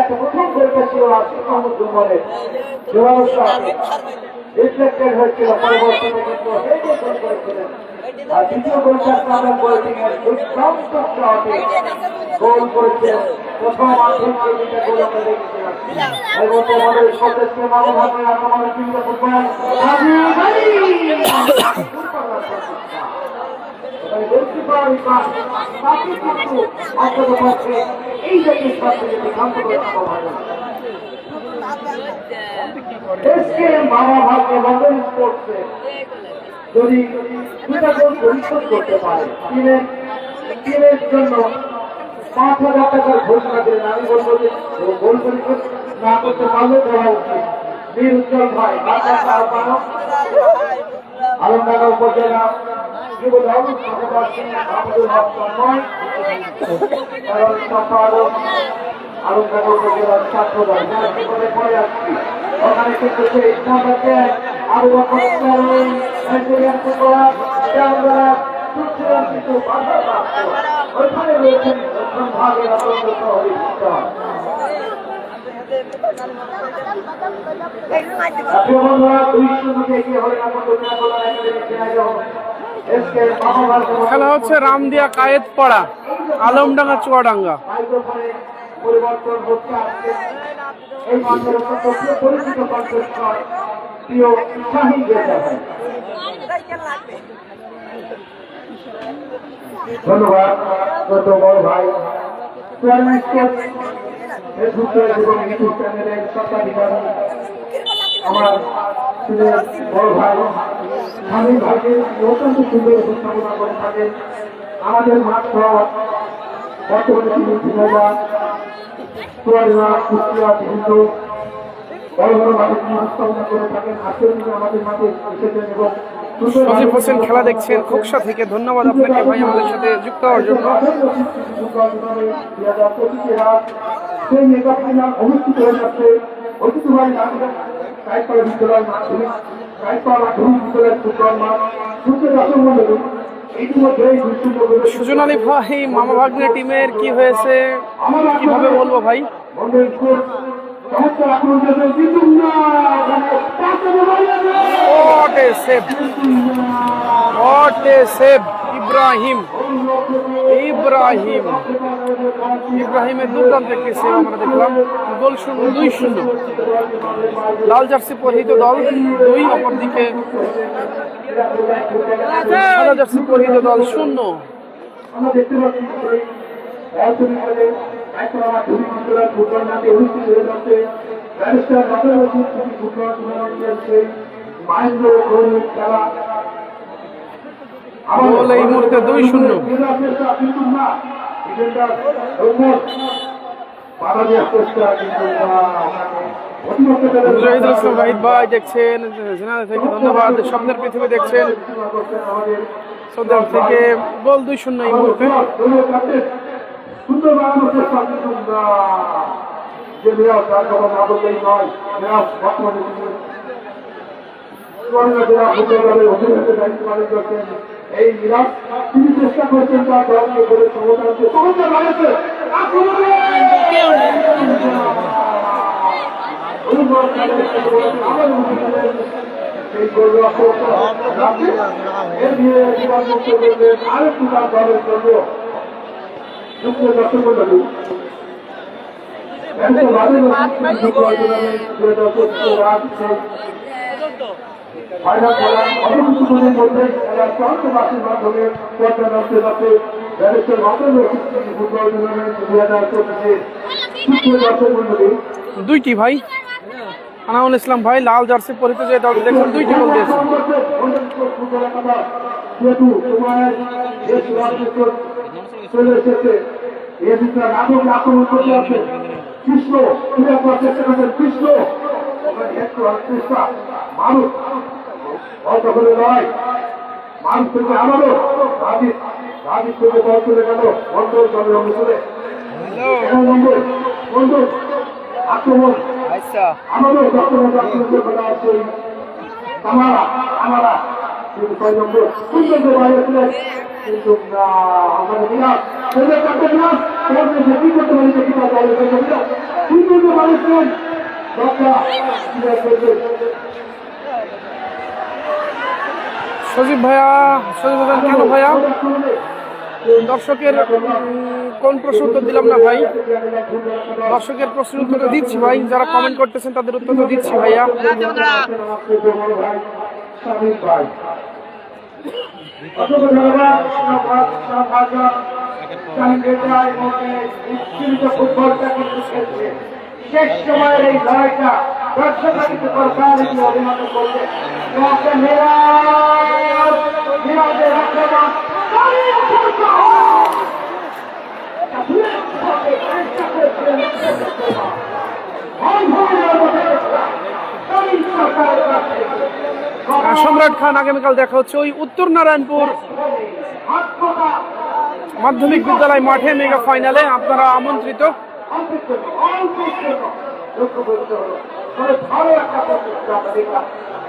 প্রথম গোলটা ছিল আসিফ মাহমুদ জুম্মনের রিফ্লেক্টেড হয়েছিল, পরবর্তীতে কিন্তু হেডে গোল করেছিলেন। আর দ্বিতীয় গোলটা সামনে বোলিং এর দুর্দান্ত শটে গোল করেছেন। প্রথম অর্ধেক যেটা গোল আমরা দেখেছিলাম, এর মধ্যে আমাদের সদস্য মামুন হাসান আক্রমণে কিন্তু ফুটবল এই জাতীয় শটকে যদি শান্ত করে রাখা হয় না, দেশকে মামা ভাগ্যে লন্ডন স্পোর্টসে যদি দুটা গোল পরিশোধ করতে পারে, টিমের জন্য 5,000 টাকার ঘোষণা দিলেন। আমি বলবো যে গোল পরিশোধ না করতে পারলে দেওয়া উচিত। বীর উজ্জ্বল ভাই আলমডাঙ্গা উপজেলা যুব দল সভাপতি আব্দুল হক তন্ময় এবং সম্পাদক আলমডাঙ্গা উপজেলার ছাত্র দল পরে আসছি। ওখানে কিন্তু সেই আরো কিন্তু ওইখানে রয়েছেন ভাগের অন্তর্গত হরিষ্ঠ। খেলা হচ্ছে রামদিয়া কায়েতপাড়া আলমডাঙ্গা চুয়াডাঙ্গা। পরিবর্তন হচ্ছে এই মাঠের পরিচিত কণ্ঠস্বর প্রিয় শাহিদ ভাই। ধন্যবাদ গত বড় ভাই ফেসবুক এবং ইউটিউব চ্যানেলের স্বত্বাধিকারী আমার বড় ভাই স্বামী ভাইকে অত্যন্ত সুন্দর উপস্থাপনা করে থাকেন। আমাদের মাঠ বর্তমানে তিনি 2000 বিভিন্ন বড় বড় মাঠে তিনি উপস্থাপনা করে থাকেন। আজকে তিনি আমাদের মাঠে এসেছেন এবং সজীব হোসেন খেলা দেখছেন খোকসা থেকে। ধন্যবাদ আপনাকে ভাই আমাদের সাথে যুক্ত হওয়ার জন্য। সেই মেগা ফাইনাল অনুষ্ঠিত হয়ে যাচ্ছে ঐতিহ্যবাহী কায়েতপাড়া বিদ্যালয় মাধ্যমিক কায়েতপাড়া মাধ্যমিক বিদ্যালয়ের ফুটবল মাঠ সূর্য দর্শক মন্ডলী। সুজন আলী ভাই মামা ভাগ্নে টিমের কি হয়েছে কিভাবে বলবো ভাই? ইব্রাহিমের দুর্দান্ত একটি সেভ আমরা দেখলাম। গোল 2-0 লাল জার্সি পরিহিত দল 2, অপরদিকে সাদা জার্সি পরিহিত দল 0। আমরা দেখতে পাচ্ছি ফুটবল মাঠে অনুষ্ঠিত হয়ে যাচ্ছে খেলা। এই মুহূর্তে 2-0। বাধা দেওয়ার চেষ্টা, কিন্তু অতিরিক্ত মুজাহিদুল ইসলাম রাহিদ ভাই দেখছেন ঝিনাইদহ থেকে, ধন্যবাদ। স্বপ্নের পৃথিবী দেখছেন সৌদি আরব থেকে, গোল 2-0 এই মুহূর্তে। সুন্দর বানানোর চেষ্টা, কিন্তু যে মেয়াজ তার কথা না বললেই নয়। মেয়াজ বর্তমানে এই মিরাজ তিনি চেষ্টা করছেন তার দলকে করে ক্ষমতা বাড়াচ্ছে। সেই গোল এর দিয়ে জীবন মুক্ত করলেন আরেকটু তার দলের জন্য। যুক্তীয় দর্শক মন্ডলী, ফাইনাল খেলা অল্প কিছুদিনের মধ্যে খেলার চলচ্চিত্রের মাধ্যমে পর্যালোচনা যাচ্ছে ব্যারিস্টার মাধ্যমে ফুটবল টুর্নামেন্ট 2024 যুক্তীয় দর্শক মন্ডলী। 2টি ভাই, আনাউল ইসলাম ভাই লাল জার্সি পরিহিত যে দল দেখছেন 2টি গোল দিয়েছে। যেহেতু তোমার দেশ রাজনীতি চলে এসেছে, এর ভিতরে নাটক আক্রমণ করতে আছে কৃষ্ণ, ক্রীড়া করার চেষ্টা করছেন কৃষ্ণ, চেষ্টা মানুষ অল্প করে নয়, মানুষ থেকে আমারও রাজীব রাজীব থেকে দল চলে গেল বন্ধুর দলের অনুসারে বন্ধু আক্রমণ আমাদের বলা আছে আমারা আমারা কিন্তু 6 নম্বর সুন্দর যে বাইরে ছিলেন, কিন্তু আমাদের বিরাট সুন্দর কাটতে বিরাট কি করতে পারি দেখি তার বাইরে বিরাট সুন্দর যে বাইরে ছিলেন সজীব ভাইয়া, সজীব হাসান কেন ভাইয়া দর্শকের কোন প্রশ্ন উত্তর দিলাম না ভাই? দর্শকের প্রশ্নের উত্তর তো দিচ্ছি ভাই, যারা কমেন্ট করতেছেন তাদের উত্তর তো দিচ্ছি ভাইয়া। শেষ সময়ের এই লড়াইটা দর্শকরা কিন্তু সরকারের অভিনন্দন করছে। সম্রাট খান আগামীকাল দেখা হচ্ছে ওই উত্তর নারায়ণপুর মাধ্যমিক বিদ্যালয় মাঠে মেগা ফাইনালে, আপনারা আমন্ত্রিত।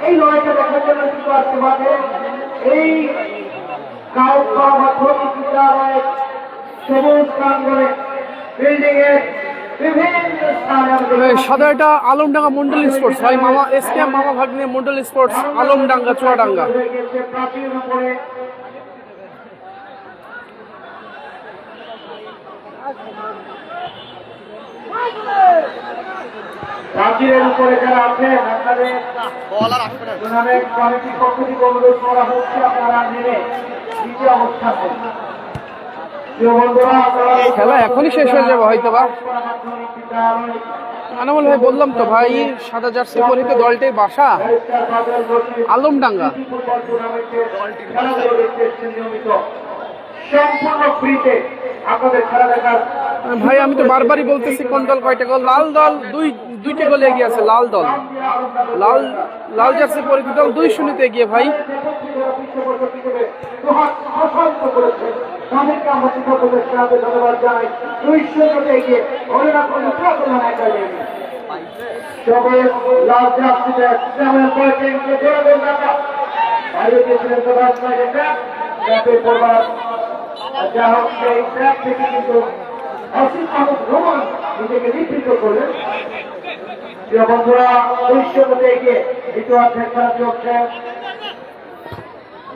এই লড়াইটা দেখার জন্য কিন্তু আসতে পারে এই মাধ্যমিক বিদ্যালয়ের সবুজ প্রাঙ্গণে বিল্ডিং এর বিভিন্ন স্থানে সাদা এটা আলমডাঙ্গা মন্ডল স্পোর্টস ভাই, মামা এসকে মামা ভাগ্নে মন্ডল স্পোর্টস আলমডাঙ্গা চুয়াডাঙ্গা। প্রাচীর উপরে প্রাচীরের উপরে যারা আছেন আপনাদের টুর্নামেন্ট কমিটির পক্ষ থেকে অনুরোধ করা হচ্ছে আপনারা নেমে নিচে অবস্থান করুন। খেলা এখনই শেষ হয়ে যাবে হয়তো বা। আনামুল ভাই বললাম তো ভাই, সাদা জার্সি পরিহিত দলটির বাসা আলমডাঙ্গা। সম্পূর্ণ ফ্রিতে আপনাদের খেলা দেখার ভাই আমি তো বারবারই বলতেছি কোন দল কয়টা গোল, লাল দল দুইটা গোলে এগিয়ে আছে, লাল দল লাল জার্সি পরিহিত দল 2-0 এগিয়ে ভাই। ধন্যবাদ জানাই 2-0 এগিয়ে লাল জার্সিতে বাইরে গিয়েছিলেন যা হোক সেই ট্র্যাক থেকে কিন্তু অসিত আহমদ রোমান নিজেকে নিবৃত্ত করলেন। প্রিয় বন্ধুরা 2-0 এগিয়ে দ্বিতীয় অর্ধের খেলা চলছে।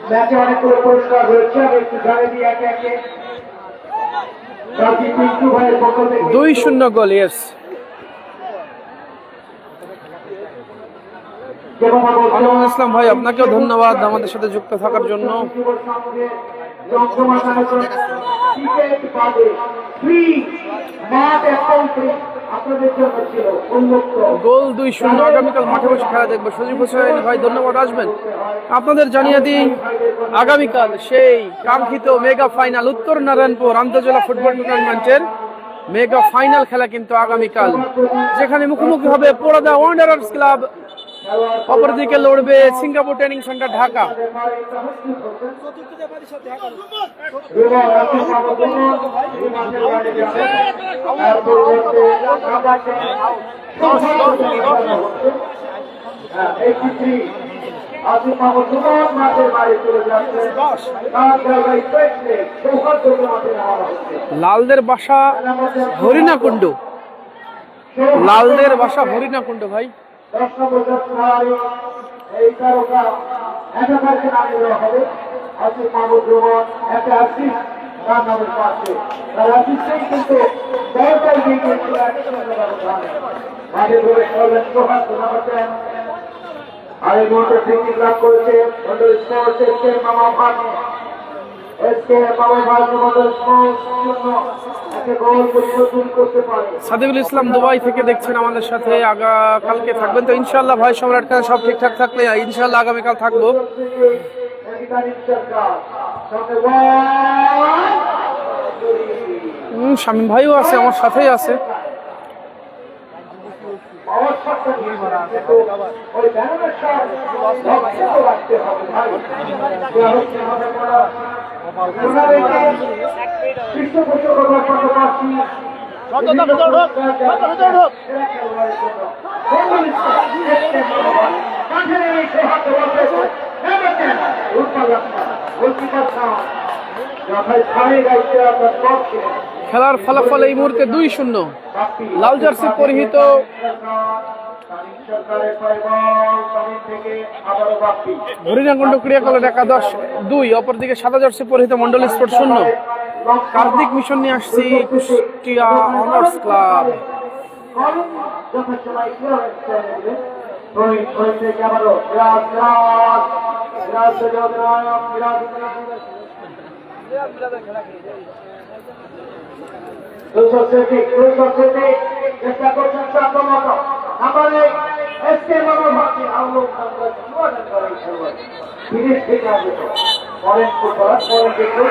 ম্যাচে অনেকগুলো পুরস্কার হয়েছে, আমি একটু জানিয়ে দিই একে একে। রাজীব পিন্টু ভাইয়ের পক্ষ থেকে 2-0 গোল, ইয়েস। আনাউল ইসলাম ভাই আপনাকেও ধন্যবাদ আমাদের সাথে যুক্ত থাকার জন্য। গোল 2-0, আগামীকাল মাঠে বসে খেলা দেখবো। সজীব হোসেন ভাই ধন্যবাদ, আসবেন। আপনাদের জানিয়ে দিই আগামীকাল সেই কাঙ্ক্ষিত মেগা ফাইনাল উত্তর নারায়ণপুর আন্তর্জেলা ফুটবল টুর্নামেন্টের মেগা ফাইনাল খেলা কিন্তু আগামীকাল, যেখানে মুখোমুখি হবে পোড়াদা ওয়ান্ডারার্স ক্লাব, অপরদিকে লড়বে সিঙ্গাপুর ট্রেনিং সেন্টার ঢাকা। লালদের বাসা হরিণাকুণ্ড, লালদের বাসা হরিণাকুণ্ড ভাই। এই তারকা একাধারে নামে দেওয়া হবে। আসিফ মাহমুদ রোমান একটা আসিফ তার নামের পাশে, তার আসিফটাই কিন্তু দরকার দিয়ে গিয়েছিল মাঝে ধরে খেলবেন সোহান নামাতেন। আর এই মুহূর্তে ফিক্সিং লাভ করেছে মন্ডল স্পোর্টস এসকে মামা ভাগ্নে, এসকে মামা ভাগ্নে মন্ডল স্পোর্টস জন্য একটা গোল পরিবর্তন করতে পারে। সাদিকুল ইসলাম দুবাই থেকে দেখছেন আমাদের সাথে, কালকে থাকবেন তো ইনশাল্লাহ ভাই? সম্রাট খান সব ঠিকঠাক থাকলে ইনশাল্লাহ আগামীকাল থাকবো। শামীম ভাইও আছে, আমার সাথেই আছে। খেলার ফলাফল এই মুহূর্তে 2-0। লাল জার্সি পরিহিত হরিণাকুণ্ড ক্রীড়া কলেজ একাদশ 2, অপরদিকে সাদা জার্সি পরিহিত মন্ডল স্পোর্টস 0। কার্তিক মিশন নিয়ে আসছি কুষ্টিয়া অনার্স ক্লাব। চেষ্টা করছেন আক্রমণ আমাদের এসকে মামা ভাগ্নে আউলোক বিদেশ থেকে আগত ফরেন ফুটবলার ফরেন দেখুন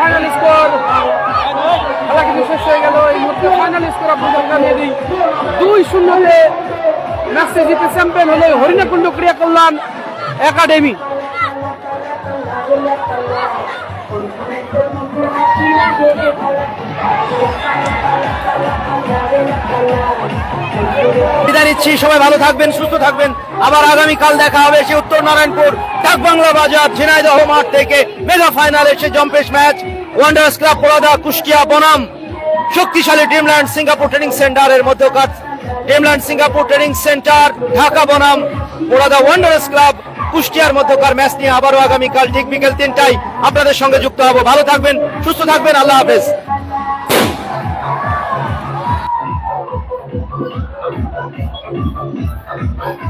ফাইনাল স্কোর, খেলা কিন্তু শেষ হয়ে গেল। এই মুহূর্তে ফাইনাল স্কোর আপনাদের জানিয়ে দিই, 2-0 ম্যাচে জিতে চ্যাম্পিয়ন হলো হরিণাকুণ্ড ক্রীড়া কল্যাণ একাডেমি। বিদায় নিচ্ছি, সবাই ভালো থাকবেন, সুস্থ থাকবেন। আবার আগামীকাল দেখা হবে সে উত্তর নারায়ণপুর ডাক বাংলা বাজার ঝিনাইদহ মাঠ থেকে মেগা ফাইনালে সে জম্পেশ match wanderers club Porada Kushtia বনাম শক্তিশালী ড্রিমল্যান্ড সিঙ্গাপুর ট্রেনিং সেন্টারের মধ্যকার Dreamland Singapore training centre Dhaka বনাম পোড়াদা ওয়ান্ডারার্স ক্লাব কুষ্টিয়ার মধ্যকার ম্যাচ নিয়ে আবারও আগামীকাল ঠিক বিকেল 3টায় আপনাদের সঙ্গে যুক্ত হব। ভালো থাকবেন, সুস্থ থাকবেন, আল্লাহ হাফেজ।